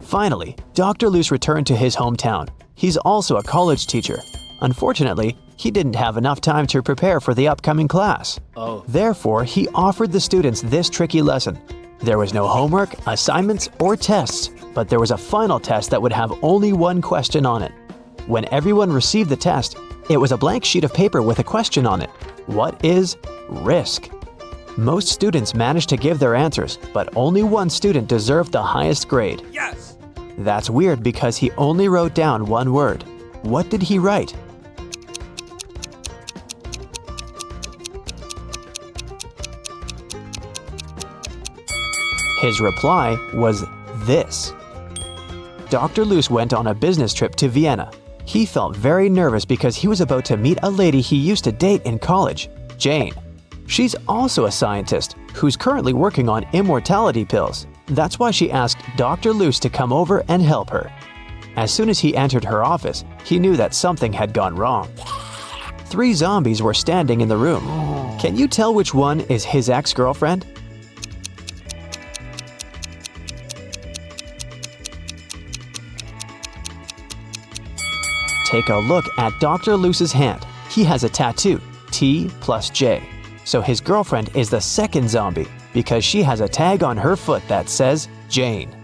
Finally, Dr. Luce returned to his hometown. He's also a college teacher. Unfortunately, he didn't have enough time to prepare for the upcoming class. Therefore, he offered the students this tricky lesson. There was no homework, assignments, or tests, but there was a final test that would have only one question on it. When everyone received the test, it was a blank sheet of paper with a question on it. What is risk? Most students managed to give their answers, but only one student deserved the highest grade. Yes! That's weird because he only wrote down one word. What did he write? His reply was this. Dr. Luce went on a business trip to Vienna. He felt very nervous because he was about to meet a lady he used to date in college, Jane. She's also a scientist who's currently working on immortality pills. That's why she asked Dr. Luce to come over and help her. As soon as he entered her office, he knew that something had gone wrong. 3 zombies were standing in the room. Can you tell which one is his ex-girlfriend? Take a look at Dr. Luce's hand. He has a tattoo, T plus J. So his girlfriend is the second zombie because she has a tag on her foot that says Jane.